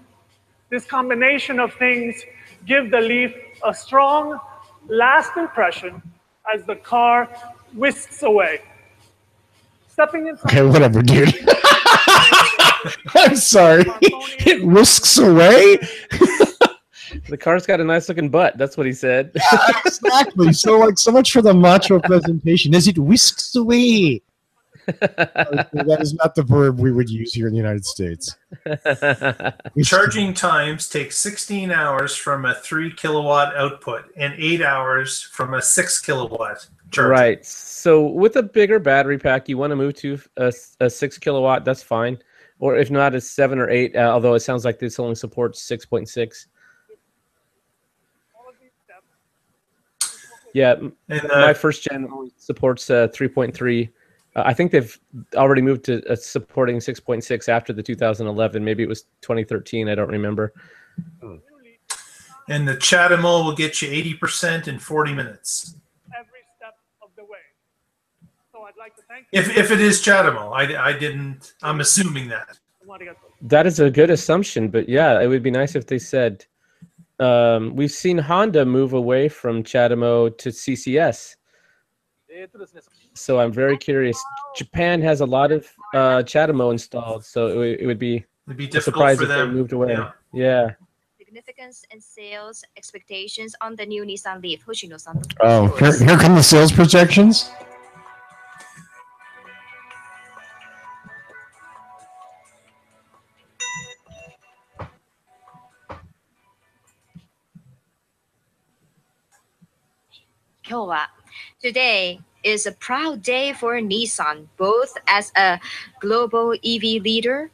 This combination of things give the Leaf a strong, last impression as the car whisks away. Stepping inside. Okay, whatever, dude. I'm sorry. It whisks away. The car's got a nice looking butt. That's what he said. Exactly. So like so much for the macho presentation. As it whisks away. That is not the verb we would use here in the United States. Charging times take 16 hours from a 3 kilowatt output and 8 hours from a 6 kilowatt charger. Right. So with a bigger battery pack, you want to move to a 6 kilowatt. That's fine. Or if not, a 7 or 8. Although it sounds like this only supports 6.6. Yeah, And, my first gen only supports 3.3. I think they've already moved to supporting 6.6 after the 2011. Maybe it was 2013. I don't remember. and the Chatamo will get you 80% in 40 minutes. Every step of the way. So I'd like to thank you. If it is Chatamo, I didn't. I'm assuming that. That is a good assumption, but yeah, it would be nice if they said. We've seen Honda move away from Chatamo to CCS. So I'm very curious. Japan has a lot of Chatamo installed, so it would be It'd be a difficult surprise for if they them. moved away. Yeah. Yeah. Significance and sales expectations on the new Nissan Leaf. Hoshino-san. Oh, here come the sales projections. Today is a proud day for Nissan, both as a global EV leader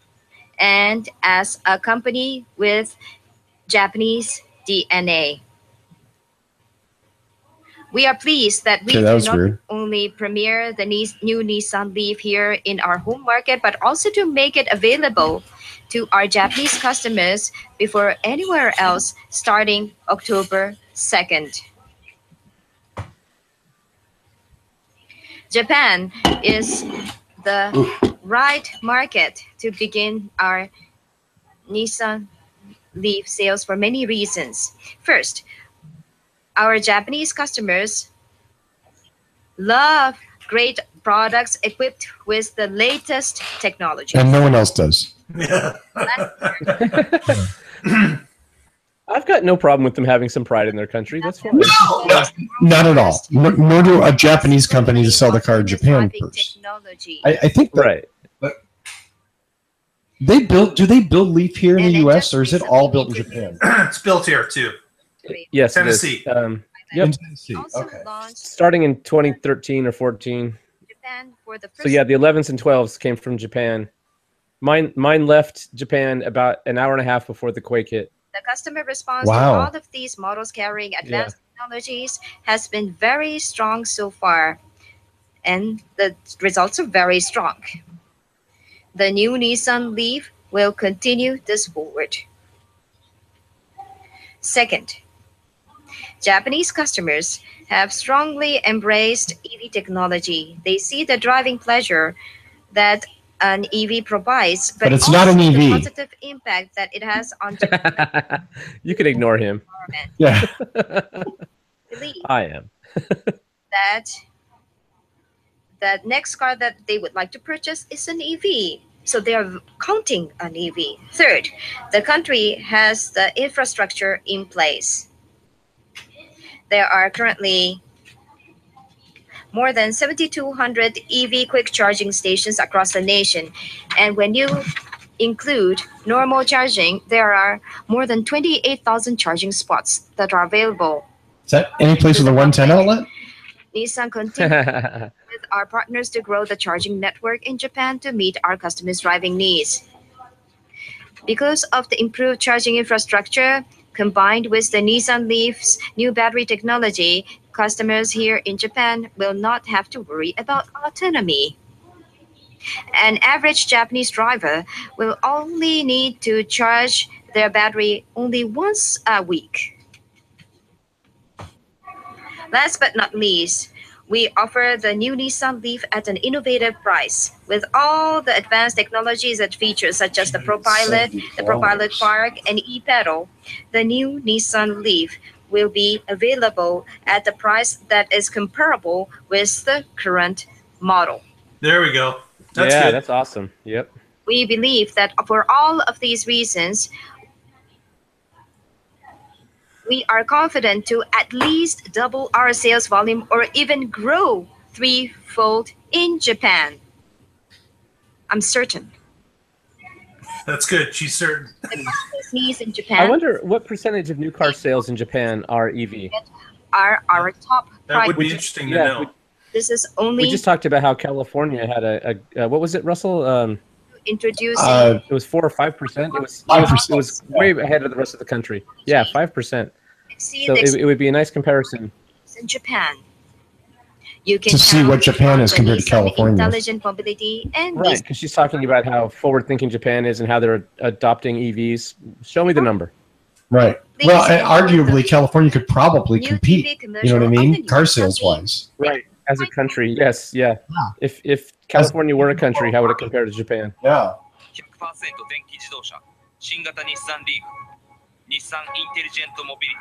and as a company with Japanese DNA. We are pleased that we Okay, that do was not weird. only premiere the new Nissan Leaf here in our home market, but also to make it available to our Japanese customers before anywhere else starting October 2nd. Japan is the right market to begin our Nissan Leaf sales for many reasons. First, our Japanese customers love great products equipped with the latest technology. And no one else does. Yeah. I've got no problem with them having some pride in their country. That's fine. No, not at all. Nor do a Japanese company to sell the car in Japan first. I think that Right. they built. Do they build Leaf here in the U.S. or is it all built in Japan? It's built here too. Yes, it is. Tennessee. Yep. In Tennessee. Also Okay. launched Starting in 2013 or 14. Japan for the first So yeah, the 11s and 12s came from Japan. Mine left Japan about an hour and a half before the quake hit. The customer response Wow. to all of these models carrying advanced technologies has been very strong so far, and the results are very strong. The new Nissan Leaf will continue this forward. Second, Japanese customers have strongly embraced EV technology. They see the driving pleasure that an EV provides, But it's not an also the EV. positive impact that it has on the You can ignore him. environment. Yeah. Believe I am. that the next car that they would like to purchase is an EV. So they are counting on EV. Third, the country has the infrastructure in place. There are currently more than 7,200 EV quick charging stations across the nation. And when you include normal charging, there are more than 28,000 charging spots that are available. Is that any place with a 110 outlet? Nissan continues with our partners to grow the charging network in Japan to meet our customers' driving needs. Because of the improved charging infrastructure, combined with the Nissan Leaf's new battery technology, customers here in Japan will not have to worry about autonomy. An average Japanese driver will only need to charge their battery only once a week. Last but not least, we offer the new Nissan Leaf at an innovative price with all the advanced technologies and features such as the ProPilot, the ProPilot Park, and e-pedal. The new Nissan Leaf will be available at the price that is comparable with the current model. There we go. That's yeah, good. that's awesome. Yep. We believe that for all of these reasons, We are confident to at least double our sales volume or even grow threefold in Japan. I'm certain. That's good. She's certain. The fastest knees in I Japan wonder what percentage of new car sales in Japan are EV. are our top That would be priority. interesting to Yeah, know. This is only we just talked about how California had a what was it, Russell? introducing It was 4 or 5%. It was 5%. it was way ahead of the rest of the country. Yeah, 5%. exceed So the it would be a nice comparison. in Japan. You can To see count what Japan on is the compared to Nissan California. Intelligent mobility and Right, because she's talking about how forward-thinking Japan is and how they're adopting EVs. Show me the number. Right. Well, and arguably, California could probably compete. You know what I mean? Car sales wise. Right. As a country, yes, yeah. Yeah. If California were a country, how would it compare to Japan? Yeah. 100%電気自動車新型日産リーフ日産インテリジェントモビリテ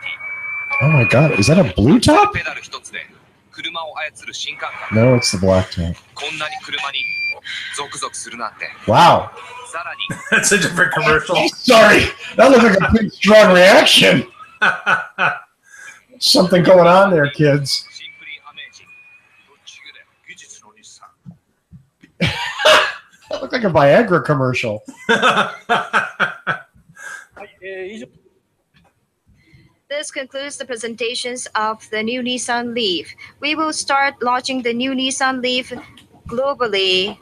Oh my God, is that a blue ィ top? ペダル一つで車を操る新感覚 No, it's the black top. こんなに車にゾクゾクするなんて Wow. さらに That's a different commercial. Sorry, that looked like a pretty strong reaction. Something going on there, kids. シンプリーアメージンぶっちぎれ技術の日産 That looked like a Viagra commercial. This concludes the presentations of the new Nissan Leaf. We will start launching the new Nissan Leaf globally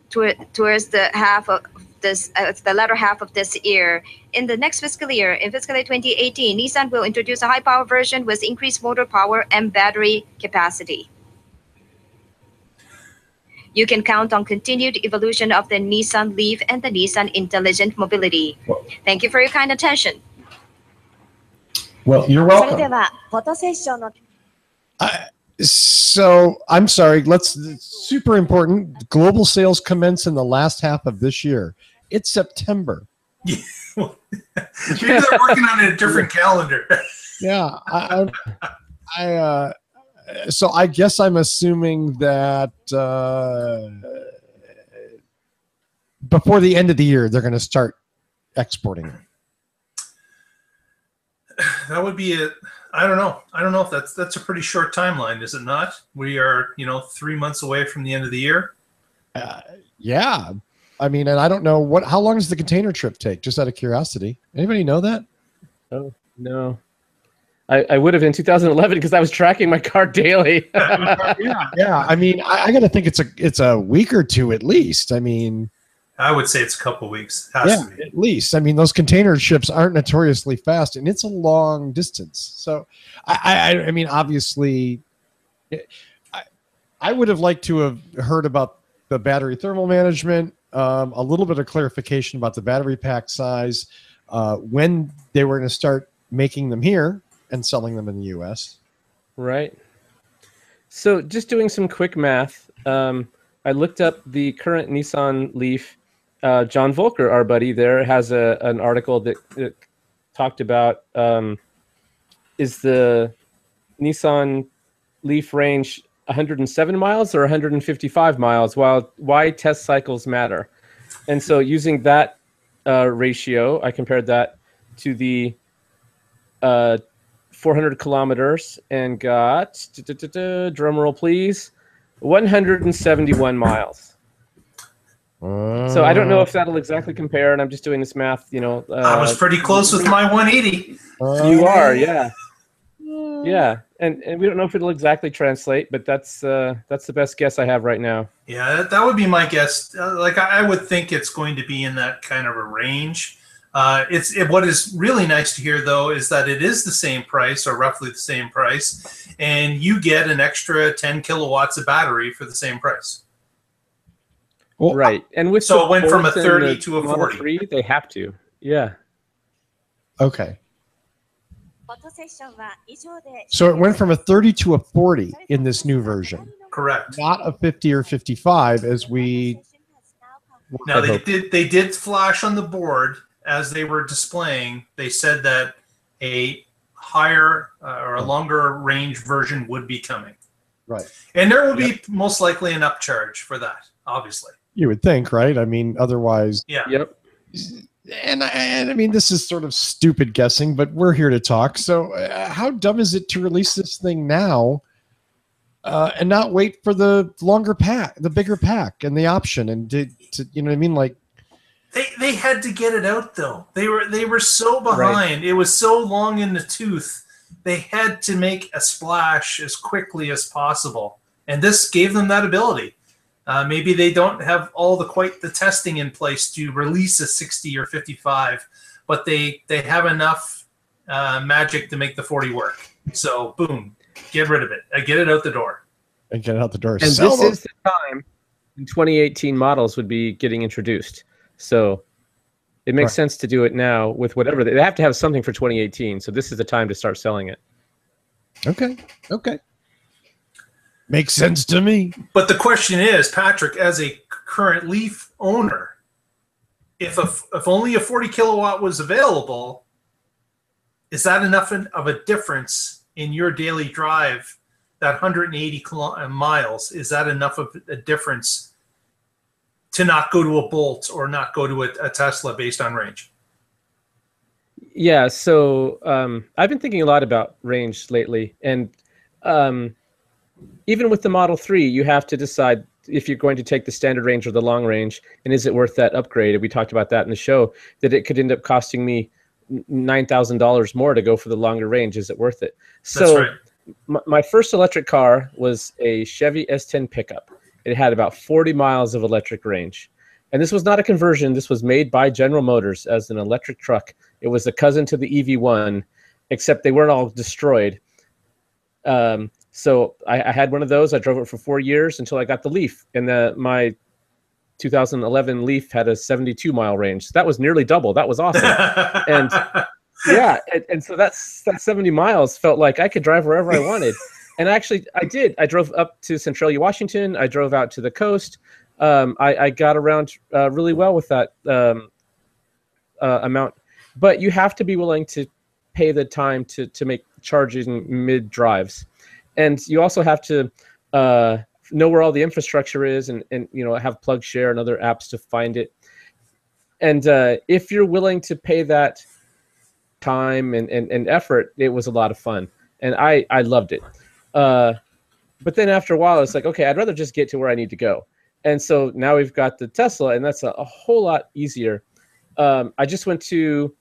towards the half of this, the latter half of this year. In the next fiscal year, in fiscal year 2018, Nissan will introduce a high-power version with increased motor power and battery capacity. You can count on continued evolution of the Nissan Leaf and the Nissan Intelligent Mobility. Thank you for your kind attention. Well, you're それで welcome. はフォトセッションの So I'm sorry. Super important. Global sales commence in the last half of this year. It's September. Maybe they're working on a different calendar. Yeah. So I guess I'm assuming that before the end of the year, they're going to start exporting it. That would be it. I don't know. I don't know if that's a pretty short timeline, is it not? We are, 3 months away from the end of the year. Yeah. I mean, and I don't know how long does the container trip take? Just out of curiosity. Anybody know that? Oh, no. I would have in 2011 because I was tracking my car daily. Yeah. I mean, I got to think it's a week or two at least. I mean, I would say it's a couple weeks. Has to be. at least. I mean, those container ships aren't notoriously fast, and it's a long distance. So, I mean, obviously, I would have liked to have heard about the battery thermal management, a little bit of clarification about the battery pack size, when they were going to start making them here and selling them in the U.S. Right. So just doing some quick math, I looked up the current Nissan Leaf. John Volker, our buddy there, has an article that talked about is the Nissan Leaf range 107 miles or 155 miles? Why test cycles matter. And so using that ratio, I compared that to the 400 kilometers and got, drum roll please, 171 miles. So I don't know if that'll exactly compare, and I'm just doing this math, I was pretty close with my 180. You are, yeah. Yeah, and we don't know if it'll exactly translate, but that's the best guess I have right now. Yeah, that would be my guess. I would think it's going to be in that kind of a range. What is really nice to hear, though, is that it is the same price, or roughly the same price, and you get an extra 10 kilowatts of battery for the same price. Well, Right, and with So it went from a support in 30 the to a Model 40. 3, they have to. Yeah. Okay. フォトセッションは以上で So it went from a 30 to a 40 in this new version, Correct. not a 50 or 55 as we. Now they did flash on the board as they were displaying. They said that a higher or a longer range version would be coming. Right. And there will be most likely an upcharge for that, obviously. You would think, right? I mean, otherwise. Yeah. Yep. I mean, this is sort of stupid guessing, but we're here to talk. So how dumb is it to release this thing now and not wait for the longer pack, the bigger pack and the option and to you know what I mean? Like, they had to get it out though. They were so behind. Right. It was so long in the tooth. They had to make a splash as quickly as possible. And this gave them that ability. Maybe they don't have quite the testing in place to release a 60 or 55, but they have enough magic to make the 40 work. So boom, get rid of it. Get it out the door. And get it out the door. And this is the time when 2018 models would be getting introduced. So it makes sense to do it now with whatever. They have to have something for 2018. So this is the time to start selling it. Okay. Makes sense to me. But the question is, Patrick, as a current Leaf owner, if only a 40 kilowatt was available, is that enough of a difference in your daily drive? That 180 miles, is that enough of a difference to not go to a Bolt or not go to a Tesla based on range? Yeah, so I've been thinking a lot about range lately, and even with the Model 3, you have to decide if you're going to take the standard range or the long range, and is it worth that upgrade? We talked about that in the show, that it could end up costing me $9,000 more to go for the longer range. Is it worth it? That's right. My first electric car was a Chevy S10 pickup. It had about 40 miles of electric range. And this was not a conversion. This was made by General Motors as an electric truck. It was a cousin to the EV1, except they weren't all destroyed. So I had one of those. I drove it for 4 years until I got the Leaf. And my 2011 Leaf had a 72-mile range. That was nearly double. That was awesome. And yeah, and so that 70 miles felt like I could drive wherever I wanted. And actually, I did. I drove up to Centralia, Washington. I drove out to the coast. I got around really well with that amount. But you have to be willing to pay the time to make charging mid-drives. And you also have to know where all the infrastructure is and have PlugShare and other apps to find it. And if you're willing to pay that time and effort, it was a lot of fun. And I loved it. But then after a while, it's like, okay, I'd rather just get to where I need to go. And so now we've got the Tesla, and that's a whole lot easier. I just went to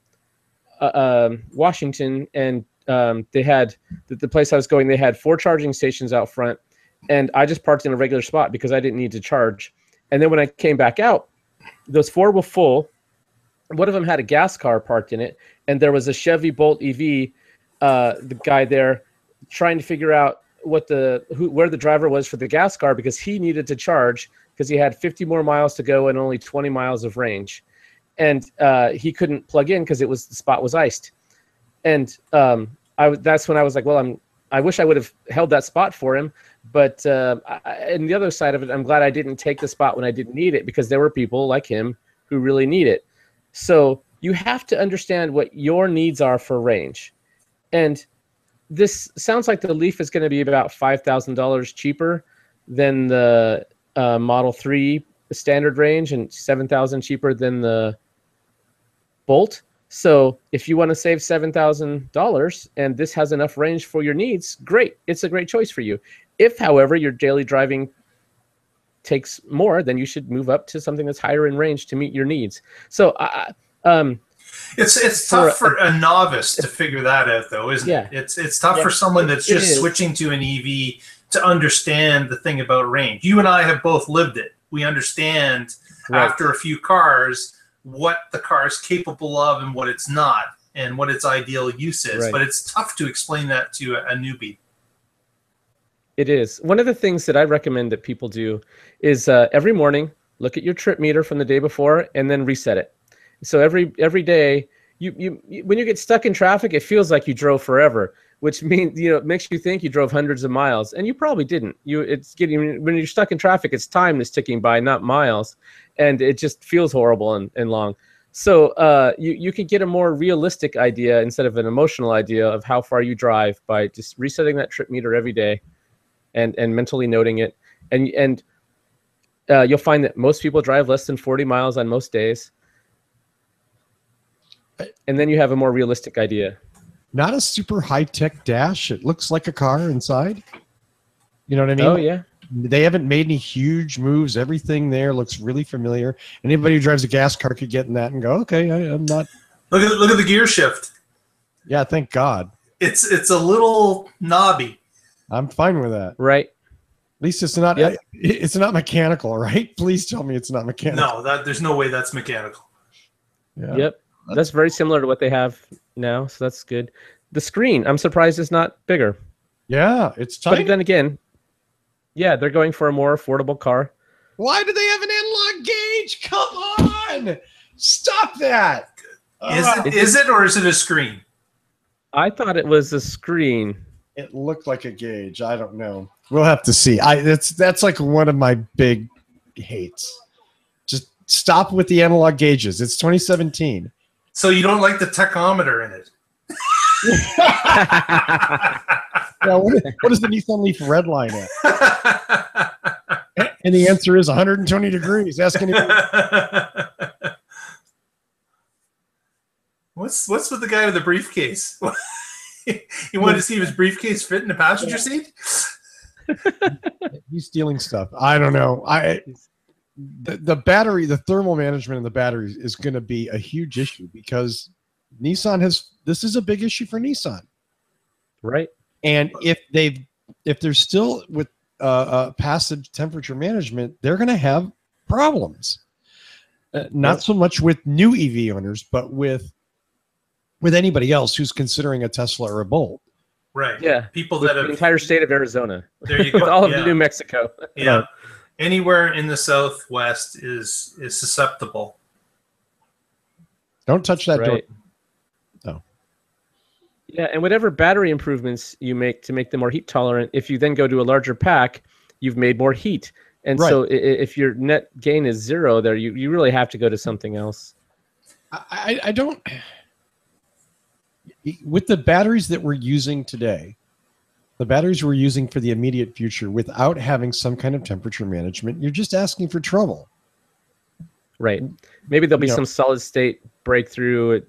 Washington, and they had the place I was going, they had 4 charging stations out front, and I just parked in a regular spot because I didn't need to charge. And then when I came back out, those 4 were full. One of them had a gas car parked in it, and there was a Chevy Bolt EV, the guy there trying to figure out where the driver was for the gas car because he needed to charge because he had 50 more miles to go and only 20 miles of range. And he couldn't plug in because the spot was iced. And that's when I was like, well, I wish I would have held that spot for him. But and the other side of it, I'm glad I didn't take the spot when I didn't need it because there were people like him who really need it. So you have to understand what your needs are for range. And this sounds like the Leaf is going to be about $5,000 cheaper than the Model 3 standard range and $7,000 cheaper than the Bolt. So if you want to save $7,000 and this has enough range for your needs, great. It's a great choice for you. If, however, your daily driving takes more, then you should move up to something that's higher in range to meet your needs. So it's tough for a novice to figure that out, though, isn't it? It's tough for someone that's just switching to an EV to understand the thing about range. You and I have both lived it. We understand after a few cars what the car is capable of and what it's not and what its ideal use is. But it's tough to explain that to a newbie. It is. One of the things that I recommend that people do is every morning, look at your trip meter from the day before and then reset it. So every day, you when you get stuck in traffic, it feels like you drove forever, which means it makes you think you drove hundreds of miles, and you probably didn't. When you're stuck in traffic, it's time that's ticking by, not miles, and it just feels horrible and long. So you can get a more realistic idea instead of an emotional idea of how far you drive by just resetting that trip meter every day, and mentally noting it, and you'll find that most people drive less than 40 miles on most days. and then you have a more realistic idea. Not a super high-tech dash. It looks like a car inside. You know what I mean? Oh yeah. They haven't made any huge moves. Everything there looks really familiar. Anybody who drives a gas car could get in that and go, okay, I'm not. Look at the gear shift. Yeah, thank God. It's a little knobby. I'm fine with that. Right. At least it's not. Yep. It's not mechanical, right? Please tell me it's not mechanical. No, there's no way that's mechanical. Yeah. Yep. That's very similar to what they have now, so that's good. The screen, I'm surprised it's not bigger. Yeah, it's tiny. But then again, yeah, they're going for a more affordable car. Why do they have an analog gauge? Come on! Stop that! Is it or is it a screen? I thought it was a screen. It looked like a gauge. I don't know. We'll have to see. That's like one of my big hates. Just stop with the analog gauges. It's 2017. So you don't like the tachometer in it? Yeah, what is the Nissan Leaf red line at? And the answer is 120 degrees. Ask anybody. What's with the guy with the briefcase? You wanted to see if his briefcase fit in the passenger seat? He's stealing stuff. I don't know. The battery, the thermal management of the battery is going to be a huge issue because Nissan this is a big issue for Nissan. Right. And if they're still with passive temperature management, they're going to have problems. Not so much with new EV owners, but with anybody else who's considering a Tesla or a Bolt. Right. Yeah. People With that have the entire state of Arizona. There you go. With all of Yeah. New Mexico. Yeah. Anywhere in the Southwest is susceptible. Don't touch that door. Right. No. Yeah, and whatever battery improvements you make to make them more heat tolerant, if you then go to a larger pack, you've made more heat. And so if your net gain is 0 there, you really have to go to something else. I don't. With the batteries that we're using today, the batteries we're using for the immediate future, without having some kind of temperature management, you're just asking for trouble. Right. Maybe there'll be some solid state breakthrough,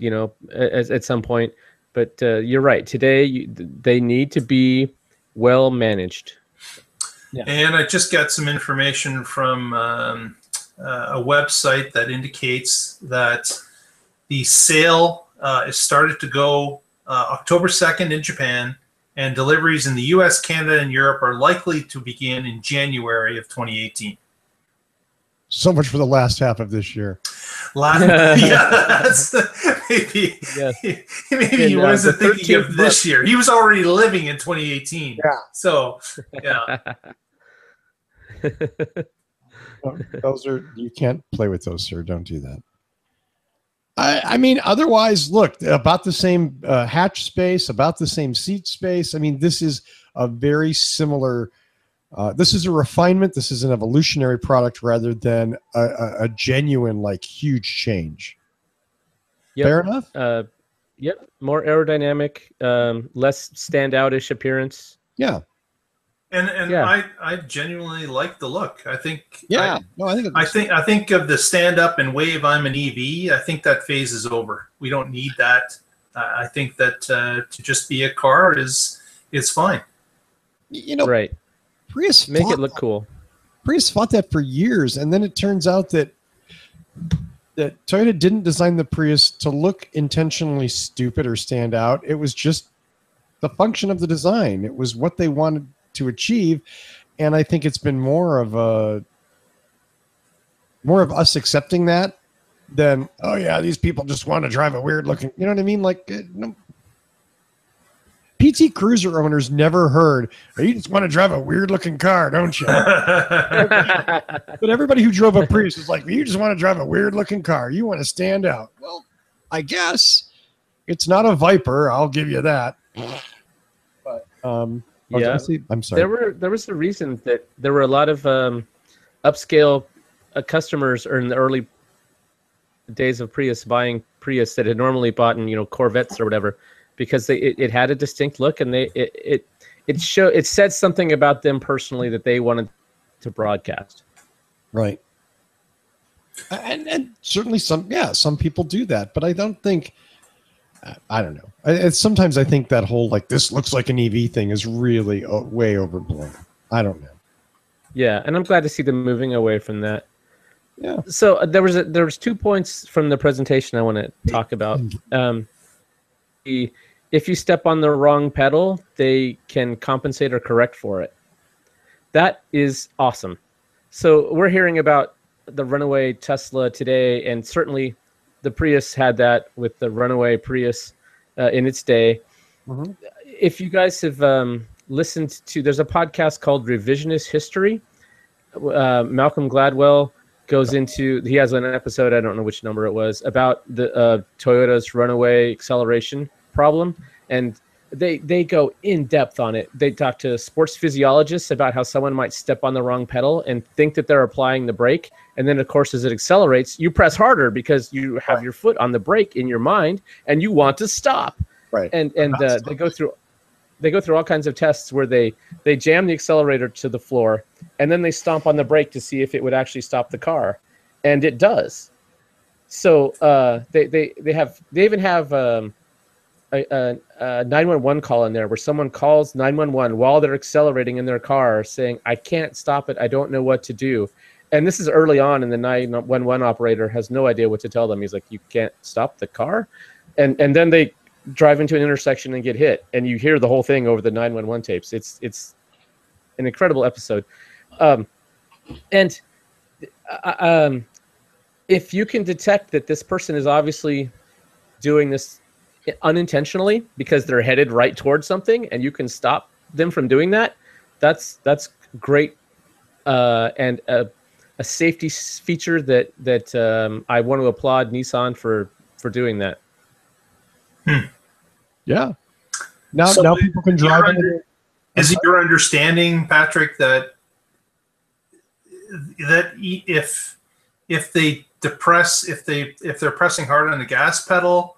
at some point. But you're right. Today, they need to be well managed. Yeah. And I just got some information from a website that indicates that the sale is started to go October 2nd in Japan, and deliveries in the US, Canada, and Europe are likely to begin in January of 2018. So much for the last half of this year. That's maybe. Yes. Maybe he wasn't thinking of this year. He was already living in 2018. Yeah. So, yeah. Those are, you can't play with those, sir. Don't do that. I mean, otherwise, look, about the same hatch space, about the same seat space. I mean, this is a very similar. This is a refinement. This is an evolutionary product rather than a genuine, like, huge change. Yep. Fair enough? Yep. More aerodynamic, less standout-ish appearance. Yeah. And yeah. I genuinely like the look. I think. Yeah. I think of the stand up and wave. I'm an EV. I think that phase is over. We don't need that. I think that to just be a car is fine. Right. Prius make it look cool. Prius fought that for years, and then it turns out that Toyota didn't design the Prius to look intentionally stupid or stand out. It was just the function of the design. It was what they wanted to achieve, and I think it's been more of us accepting that than, oh yeah, these people just want to drive a weird looking, you know what I mean? Like, no. PT Cruiser owners never heard, oh, you just want to drive a weird looking car, don't you? But everybody who drove a Prius is like, you just want to drive a weird looking car. You want to stand out. Well, I guess it's not a Viper. I'll give you that. But, yeah, I'm sorry. There was a reason that there were a lot of upscale customers in the early days of Prius buying Prius that had normally bought in Corvettes or whatever, because it had a distinct look, and it said something about them personally that they wanted to broadcast. Right. And certainly some people do that, but I don't think I don't know. Sometimes I think that whole like this looks like an EV thing is really way overblown. I don't know. Yeah, and I'm glad to see them moving away from that. Yeah. So there was 2 points from the presentation I want to talk about. If you step on the wrong pedal, they can compensate or correct for it. That is awesome. So we're hearing about the runaway Tesla today, and certainly the Prius had that with the runaway Prius in its day. Mm-hmm. If you guys have listened to, there's a podcast called Revisionist History. Malcolm Gladwell goes into, he has an episode, I don't know which number it was, about the Toyota's runaway acceleration problem. And they go in depth on it. They talk to sports physiologists about how someone might step on the wrong pedal and think that they're applying the brake. And then, of course, as it accelerates, you press harder because you have your foot on the brake in your mind and you want to stop. Right. And they go through all kinds of tests where they jam the accelerator to the floor and then they stomp on the brake to see if it would actually stop the car. And it does. So they even have a 911 call in there where someone calls 911 while they're accelerating in their car saying, I can't stop it. I don't know what to do. And this is early on, and the 911 operator has no idea what to tell them. He's like, you can't stop the car? And then they drive into an intersection and get hit. And you hear the whole thing over the 911 tapes. It's an incredible episode. If you can detect that this person is obviously doing this unintentionally because they're headed right towards something and you can stop them from doing that, that's great, and a safety feature that I want to applaud Nissan for doing that. Yeah. Now people can drive. Is it your understanding, Patrick, that if they depress, if they're pressing hard on the gas pedal,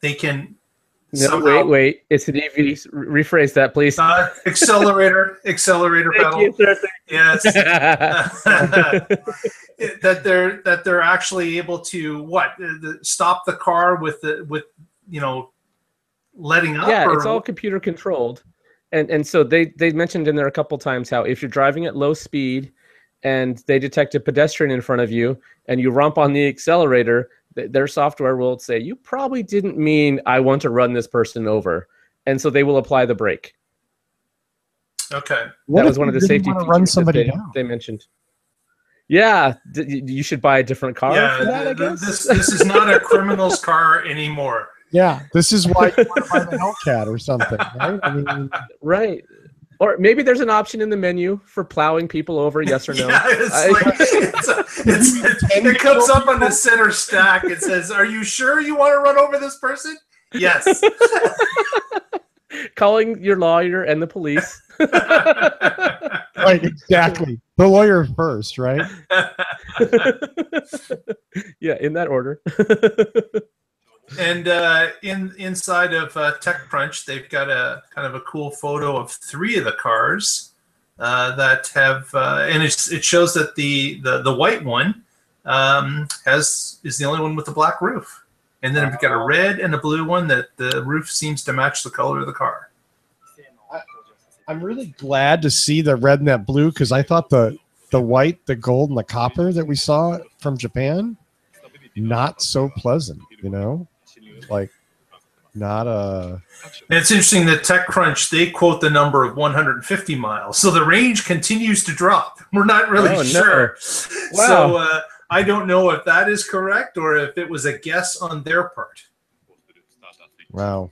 they can wait. It's an EV. Rephrase that, please. Accelerator pedal. You, sir. Yes. that they're actually able to stop the car with letting up. Yeah, it's all computer controlled, and so they mentioned in there a couple times how if you're driving at low speed and they detect a pedestrian in front of you and you romp on the accelerator, their software will say, you probably didn't mean I want to run this person over. And so they will apply the brake. Okay. That was one of the safety features run somebody down? They mentioned. Yeah, you should buy a different car for that, I guess. This is not a criminal's car anymore. Yeah, this is why you want to buy the Hellcat or something, right? I mean, right. Or maybe there's an option in the menu for plowing people over, yes or no. Yeah, it comes up on the center stack. It says, are you sure you want to run over this person? Yes. Calling your lawyer and the police. Right, exactly. The lawyer first, right? Yeah, in that order. And inside of TechCrunch, they've got a kind of a cool photo of 3 of the cars that have, and it shows that the white one is the only one with the black roof, and then we've got a red and a blue one that the roof seems to match the color of the car. I'm really glad to see the red and that blue because I thought the white, the gold, and the copper that we saw from Japan, not so pleasant, like not a. And it's interesting that TechCrunch, they quote the number of 150 miles, so the range continues to drop. We're not really sure. Wow. So I don't know if that is correct or if it was a guess on their part. Wow.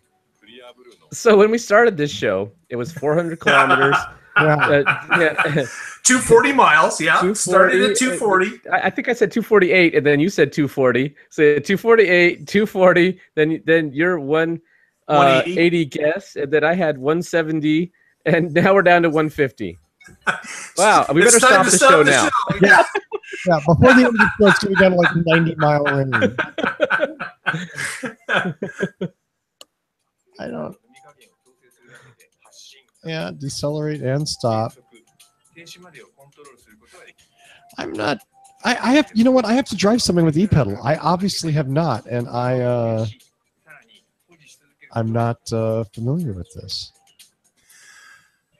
So when we started this show, it was 400 kilometers. 240 miles, yeah. 240, started at 240. I think I said 248, and then you said 240. So 248, 240, then you're 180 guess, and then I had 170, and now we're down to 150. Wow, we better stop the show now. Yeah. Yeah, before the end of the show, it's going to be down to like 90-mile range. I don't. Yeah, decelerate and stop. I'm not. I have. You know what? I have to drive something with e-pedal. I obviously have not, and I I'm not familiar with this.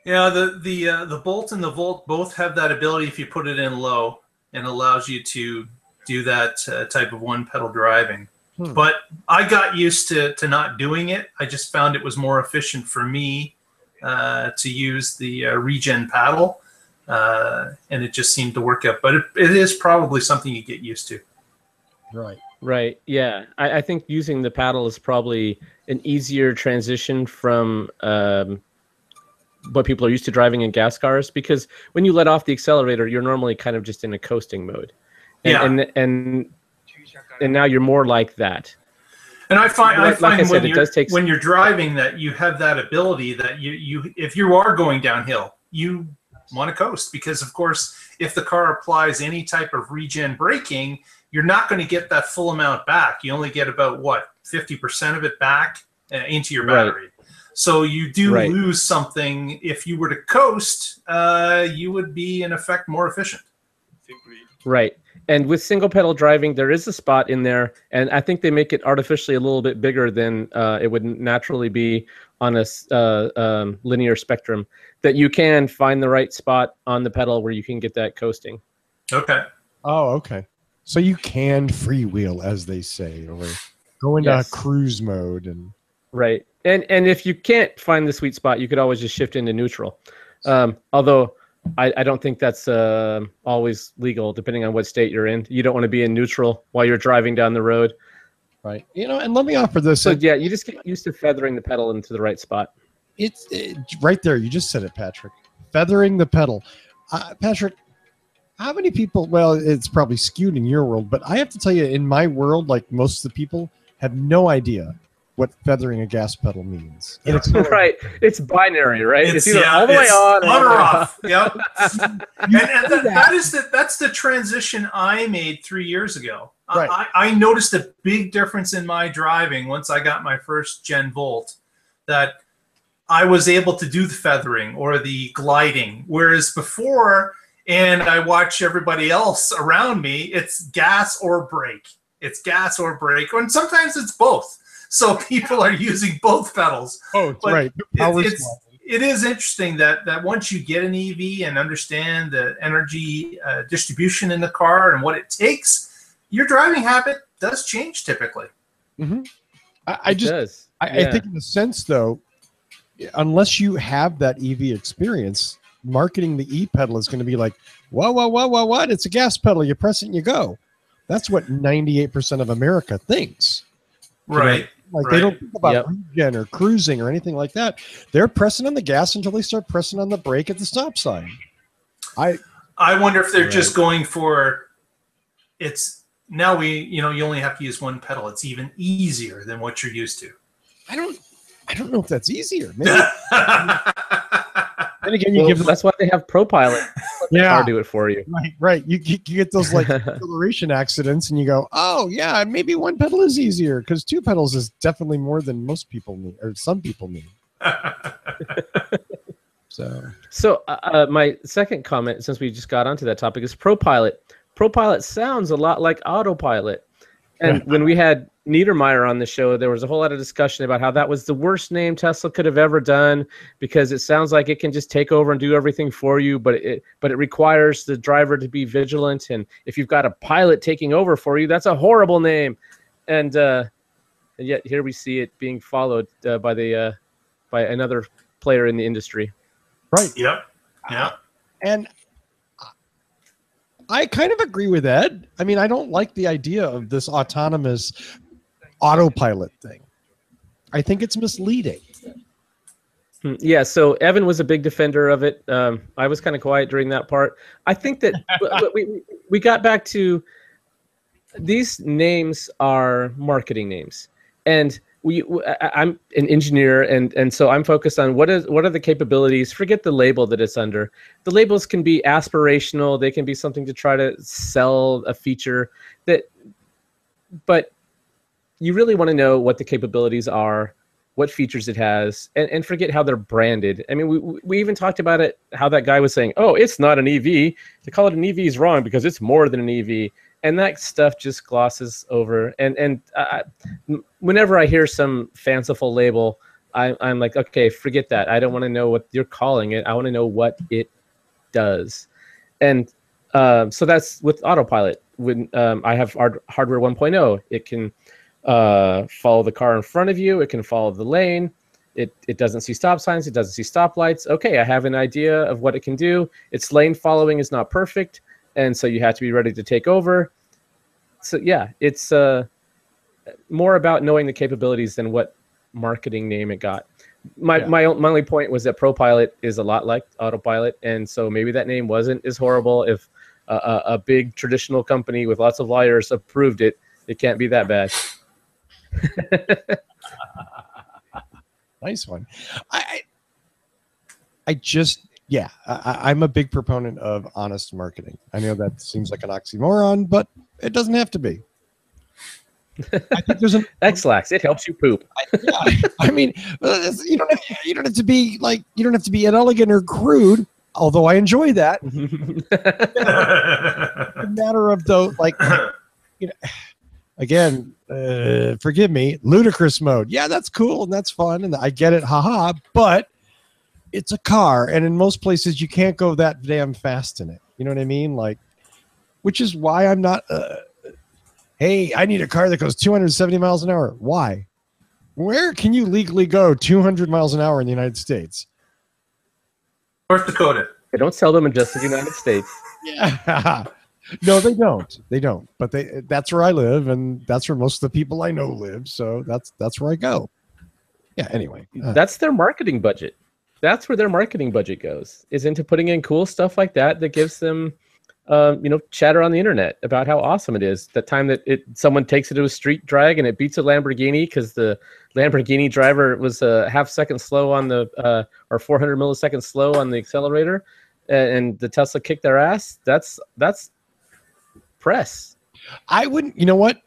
Yeah, the Bolt and the Volt both have that ability if you put it in low, and allows you to do that type of one pedal driving. But I got used to not doing it. I just found it was more efficient for me to use the regen paddle, and it just seemed to work out. But it is probably something you get used to. Right. Right. Yeah. I think using the paddle is probably an easier transition from what people are used to driving in gas cars, because when you let off the accelerator, you're normally kind of just in a coasting mode. And now you're more like that. And I find when you're driving that you have that ability that you if you are going downhill, you want to coast, because of course if the car applies any type of regen braking, you're not going to get that full amount back. You only get about 50% of it back into your battery. Right. So you do lose something. If you were to coast, you would be in effect more efficient. Right. And with single pedal driving, there is a spot in there, and I think they make it artificially a little bit bigger than it would naturally be on a linear spectrum, that you can find the right spot on the pedal where you can get that coasting. Okay. Oh, okay. So you can freewheel, as they say, or go into cruise mode. And right. And if you can't find the sweet spot, you could always just shift into neutral. Although I don't think that's always legal, depending on what state you're in. You don't want to be in neutral while you're driving down the road. Right. And let me offer this. So yeah, you just get used to feathering the pedal into the right spot. It's right there. You just said it, Patrick. Feathering the pedal. Patrick, how many people, well, it's probably skewed in your world, but I have to tell you, in my world, like most of the people have no idea what feathering a gas pedal means. Right. It's binary, right? It's either all the way on or off. Yep. That's the transition I made 3 years ago. Right. I noticed a big difference in my driving once I got my first Gen Volt, that I was able to do the feathering or the gliding, whereas before, and I watch everybody else around me, it's gas or brake. It's gas or brake, and sometimes it's both. So people are using both pedals. Oh, but right. It is interesting that once you get an EV and understand the energy distribution in the car and what it takes, your driving habit does change typically. Mm-hmm. I think in a sense, though, unless you have that EV experience, marketing the e-pedal is going to be like, what? It's a gas pedal. You press it and you go. That's what 98% of America thinks. Right. They don't think about regen or cruising or anything like that. They're pressing on the gas until they start pressing on the brake at the stop sign. I wonder if they're just going for it's now you only have to use one pedal. It's even easier than what you're used to. I don't know if that's easier. Maybe. And again, that's why they have ProPilot. Let the car do it for you. Right. You get those like acceleration accidents, and you go, "Oh yeah, maybe one pedal is easier because two pedals is definitely more than most people need, or some people need." So my second comment, since we just got onto that topic, is ProPilot. ProPilot sounds a lot like autopilot, and when we had Niedermeyer on the show, there was a whole lot of discussion about how that was the worst name Tesla could have ever done, because it sounds like it can just take over and do everything for you, but it requires the driver to be vigilant, and if you've got a pilot taking over for you, that's a horrible name. And yet here we see it being followed by another player in the industry. Right. Yep. Yeah. And I kind of agree with Ed. I mean, I don't like the idea of this autonomous autopilot thing. I think it's misleading. Yeah, so Evan was a big defender of it. I was kind of quiet during that part. I think that we got back to these names are marketing names, and I'm an engineer, and so I'm focused on what are the capabilities. Forget the label that it's under. The labels can be aspirational. They can be something to try to sell a feature but you really want to know what the capabilities are, what features it has, and forget how they're branded. I mean, we even talked about it, how that guy was saying, oh, it's not an EV. To call it an EV is wrong because it's more than an EV. And that stuff just glosses over. And whenever I hear some fanciful label, I'm like, okay, forget that. I don't want to know what you're calling it. I want to know what it does. And so that's with autopilot. When I have hardware 1.0, it can follow the car in front of you. It can follow the lane. It doesn't see stop signs. It doesn't see stoplights. Okay, I have an idea of what it can do. Its lane following is not perfect, and so you have to be ready to take over. So yeah, it's more about knowing the capabilities than what marketing name it got. My only point was that ProPilot is a lot like autopilot, and so maybe that name wasn't as horrible. If a big traditional company with lots of lawyers approved it, it can't be that bad. Nice one. I'm a big proponent of honest marketing. I know that seems like an oxymoron, but it doesn't have to be. I think there's an X-Lax. It helps you poop. I mean, you don't have to be like, you don't have to be inelegant or crude, although I enjoy that. A matter of though, like, you know, again, forgive me, ludicrous mode. Yeah, that's cool and that's fun, and I get it, haha. But it's a car, and in most places you can't go that damn fast in it. You know what I mean? Like, which is why I'm not. Hey, I need a car that goes 270 miles an hour. Why? Where can you legally go 200 miles an hour in the United States? North Dakota. They don't sell them in just the United States. Yeah. No, they don't. They don't. But that's where I live, and that's where most of the people I know live. So that's where I go. Yeah. Anyway, that's their marketing budget. That's where their marketing budget goes, is into putting in cool stuff like that gives them, chatter on the internet about how awesome it is. That time that someone takes it to a street drag and it beats a Lamborghini because the Lamborghini driver was a half second slow on the or 400 milliseconds slow on the accelerator, and the Tesla kicked their ass. That's press. I wouldn't. You know what,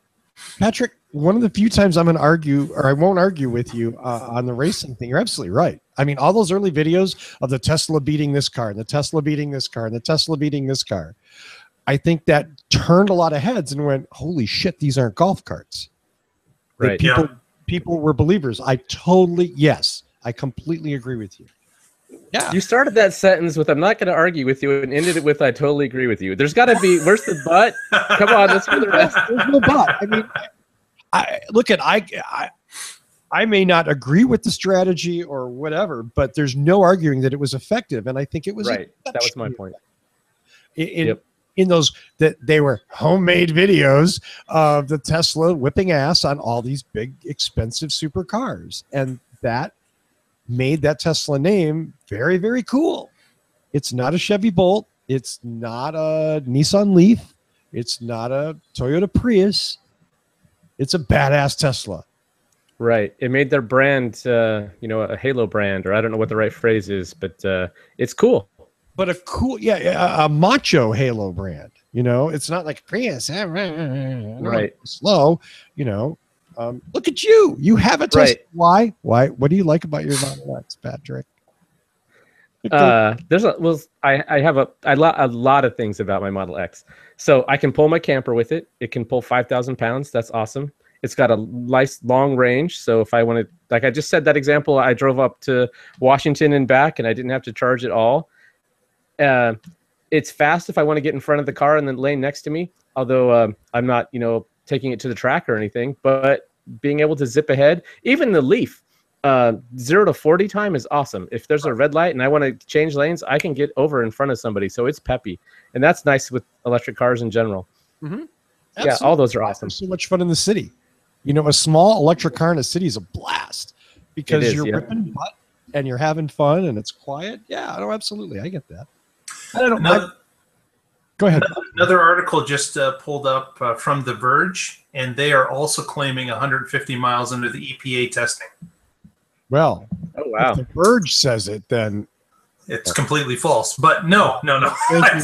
Patrick? One of the few times I'm going to argue, or I won't argue with you on the racing thing. You're absolutely right. I mean, all those early videos of the Tesla beating this car, and the Tesla beating this car, and the Tesla beating this car, I think that turned a lot of heads and went, "Holy shit, these aren't golf carts." Right. People were believers. I completely agree with you. Yeah. You started that sentence with "I'm not going to argue with you" and ended it with "I totally agree with you." There's got to be. Where's the but? Come on, let's hear the rest. There's no but. I mean, I may not agree with the strategy or whatever, but there's no arguing that it was effective, and I think it was right. That was my point. In those that they were homemade videos of the Tesla whipping ass on all these big expensive supercars, and that made that Tesla name very, very cool. It's not a Chevy Bolt. It's not a Nissan Leaf. It's not a Toyota Prius. It's a badass Tesla. Right. It made their brand, a halo brand, or I don't know what the right phrase is, but it's cool. But a macho halo brand. You know, it's not like Prius, right? Slow. You know, look at you. You have a Tesla. Right. Why? What do you like about your Model X, Patrick? I have a lot of things about my Model X. So I can pull my camper with it. It can pull 5,000 pounds. That's awesome. It's got a nice long range. So if I want to, like I just said that example, I drove up to Washington and back, and I didn't have to charge at all. It's fast if I want to get in front of the car in the lane next to me. Although I'm not, taking it to the track or anything. But being able to zip ahead, even the Leaf. 0 to 40 time is awesome. If there's a red light and I want to change lanes, I can get over in front of somebody. So it's peppy, and that's nice with electric cars in general. Mm-hmm. Yeah, all those are awesome. So much fun in the city. A small electric car in a city is a blast because you're ripping butt and you're having fun and it's quiet. Yeah, absolutely. I get that. Go ahead. Another article just pulled up from The Verge, and they are also claiming 150 miles under the EPA testing. Well, oh wow! If The Verge says it, then it's completely false. But no. I don't know. I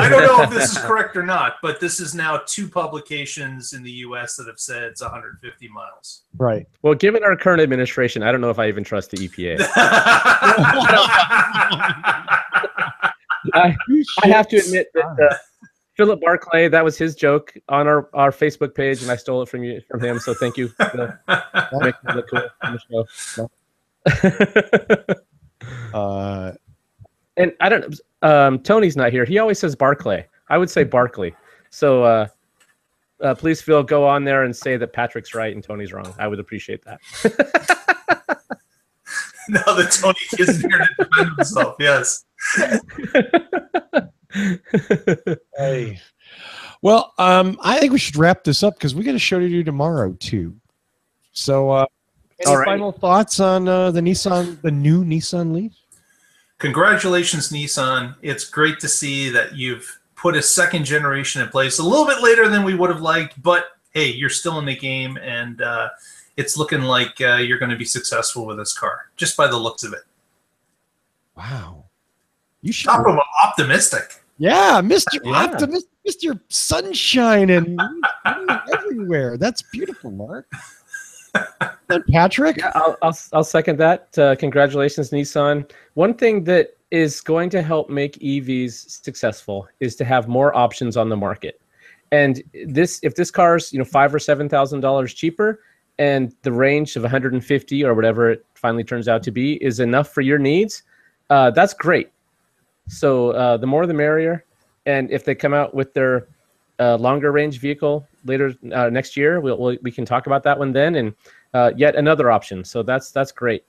don't know if this is correct or not. But this is now 2 publications in the U.S. that have said it's 150 miles. Right. Well, given our current administration, I don't know if I even trust the EPA. I have to admit that Philip Barclay, that was his joke on our Facebook page, and I stole it from him. So thank you. Phil. Make me look cool on the show. And I don't. Tony's not here. He always says Barclay. I would say Barkley. So please, Phil, go on there and say that Patrick's right and Tony's wrong. I would appreciate that. Now that Tony isn't here to defend himself, yes. Hey. Well, I think we should wrap this up because we got a show to do tomorrow too. So, any final thoughts on the new Nissan Leaf? Congratulations, Nissan. It's great to see that you've put a second generation in place a little bit later than we would have liked, but hey, you're still in the game, and it's looking like you're going to be successful with this car, just by the looks of it. Wow. You should talk about optimistic. Yeah, Mr. Optimistic, Mr. Sunshine and everywhere. That's beautiful, Mark. And Patrick? Yeah, I'll second that. Congratulations, Nissan. One thing that is going to help make EVs successful is to have more options on the market. And if this car's $5,000 or $7,000 cheaper, and the range of 150 or whatever it finally turns out to be is enough for your needs, that's great. So the more the merrier. And if they come out with their longer range vehicle later next year, we can talk about that one then, and yet another option. So that's great.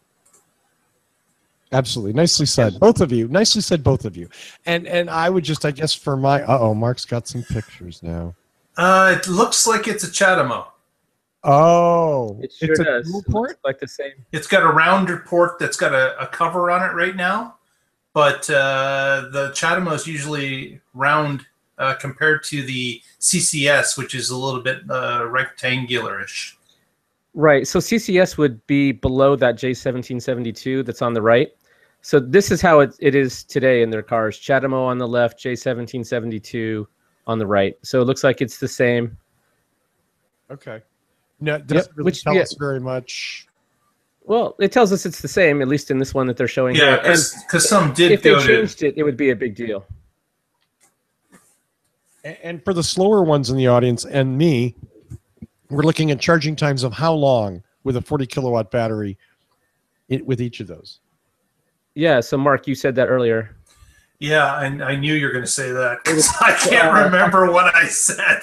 Absolutely. Nicely said. Both of you. Nicely said, both of you. And I would just, I guess for my, Mark's got some pictures now. It looks like it's a Chatamo. Oh, it sure does. It looks like the same. It's got a rounder port that's got a cover on it right now, but the Chatamo is usually round compared to the CCS, which is a little bit rectangular-ish. Right. So CCS would be below that J1772 that's on the right. So this is how it is today in their cars. Chatamo on the left, J1772 on the right. So it looks like it's the same. Okay. No, it doesn't really tell us very much. Well, it tells us it's the same, at least in this one that they're showing. Yeah, because some did. If they changed it, it would be a big deal. And for the slower ones in the audience and me, we're looking at charging times of how long with a 40 kilowatt battery with each of those. Yeah. So, Mark, you said that earlier. Yeah, I knew you were going to say that. I can't remember what I said.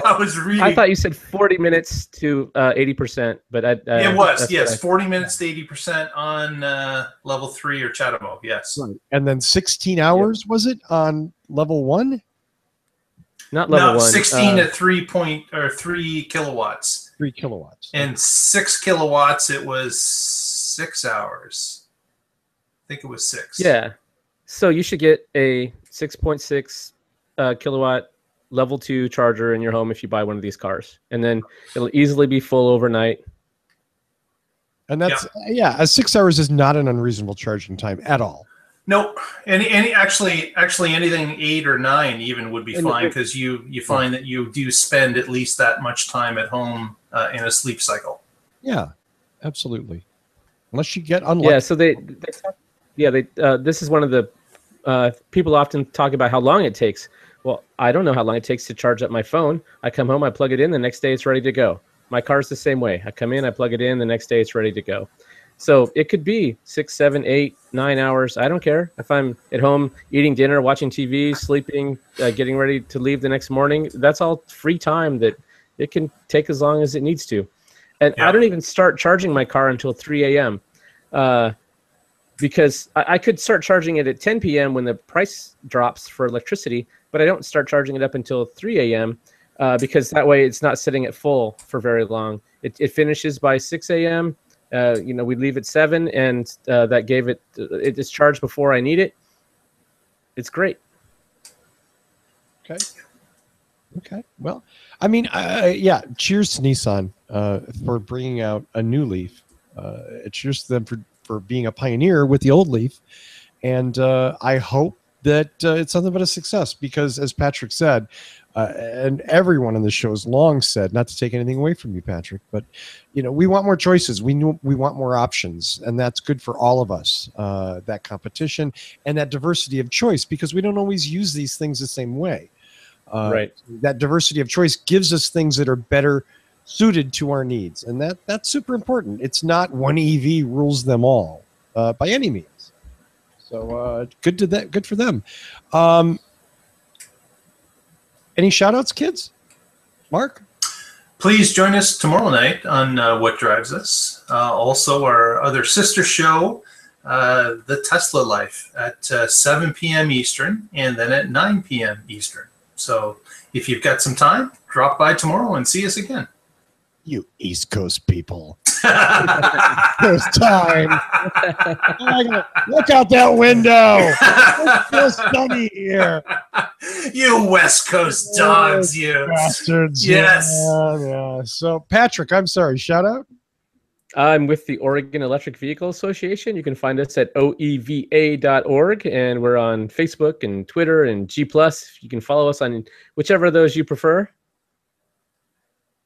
I was reading. I thought you said 40 minutes to 80%, but it was, yes, 40 minutes to 80% on level 3 or Chatamo, yes. Right. And then 16 hours, was it, on level 1? Not level 1. 16 at 3 kilowatts. 3 kilowatts. And 6 kilowatts, it was 6 hours. I think it was 6. Yeah. So you should get a 6.6 kilowatt level 2 charger in your home if you buy one of these cars, and then it'll easily be full overnight. And that's 6 hours is not an unreasonable charging time at all. Nope. Actually anything 8 or 9 even would be fine, because you find that you do spend at least that much time at home in a sleep cycle. Yeah, absolutely. Unless you get unlucky. Yeah. So this is one of the people often talk about how long it takes. Well, I don't know how long it takes to charge up my phone. I come home, I plug it in, the next day it's ready to go. My car's the same way. I come in, I plug it in, the next day it's ready to go. So it could be 6, 7, 8, 9 hours. I don't care if I'm at home eating dinner, watching TV, sleeping, getting ready to leave the next morning. That's all free time that it can take as long as it needs to. And I don't even start charging my car until 3 a.m. Because I could start charging it at 10 p.m. when the price drops for electricity, but I don't start charging it up until 3 a.m. Because that way it's not sitting at full for very long. It finishes by 6 a.m. We leave at 7, and that gave it's charged before I need it. It's great. Okay. Well, I mean, cheers to Nissan for bringing out a new Leaf. Cheers to them for being a pioneer with the old Leaf. And I hope that it's nothing but a success, because as Patrick said, and everyone on the show has long said, not to take anything away from you, Patrick, but we want more choices. We want more options, and that's good for all of us, that competition and that diversity of choice, because we don't always use these things the same way. Right. That diversity of choice gives us things that are better suited to our needs, and that's super important. It's not one EV rules them all by any means. So good for them. Any shout outs, kids? Mark? Please join us tomorrow night on What Drives Us. Also, our other sister show, The Tesla Life, at 7 p.m. Eastern, and then at 9 p.m. Eastern. So if you've got some time, drop by tomorrow and see us again. You East Coast people. There's time. Look out that window. It's still sunny here. You West Coast dogs, you bastards. Yes. Yeah. So, Patrick, I'm sorry. Shout out. I'm with the Oregon Electric Vehicle Association. You can find us at oeva.org, and we're on Facebook and Twitter and G+. You can follow us on whichever of those you prefer.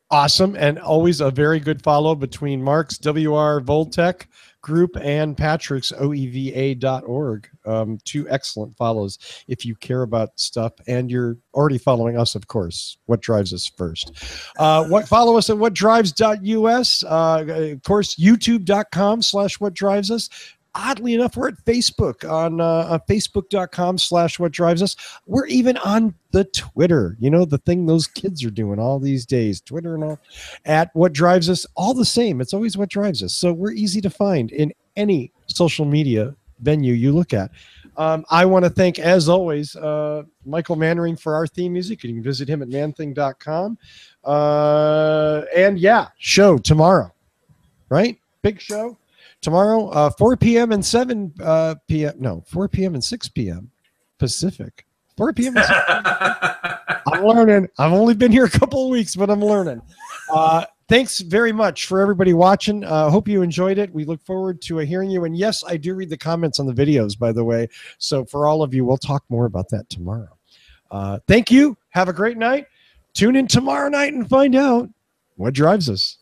Awesome. And always a very good follow between Mark's WR Voltec group and Patrick's oeva.org. Two excellent follows if you care about stuff, and you're already following us, of course. What Drives Us first. Follow us at whatdrives.us. Of course, youtube.com/whatdrivesus. Oddly enough, we're at Facebook on facebook.com/whatdrivesus. We're even on the Twitter, the thing those kids are doing all these days, Twitter and all, at What Drives Us. All the same, it's always What Drives Us. So we're easy to find in any social media venue you look at. I want to thank, as always, Michael Mannering for our theme music. You can visit him at manthing.com. And yeah, show tomorrow, right? Big show. Tomorrow, 4 p.m. and 7 p.m. No, 4 p.m. and 6 p.m. Pacific. 4 p.m. and 6 p.m. I'm learning. I've only been here a couple of weeks, but I'm learning. Thanks very much for everybody watching. Hope you enjoyed it. We look forward to hearing you. And yes, I do read the comments on the videos, by the way. So for all of you, we'll talk more about that tomorrow. Thank you. Have a great night. Tune in tomorrow night and find out what drives us.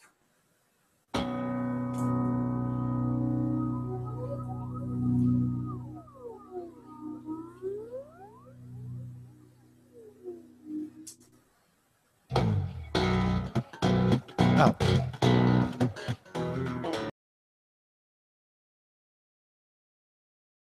Out.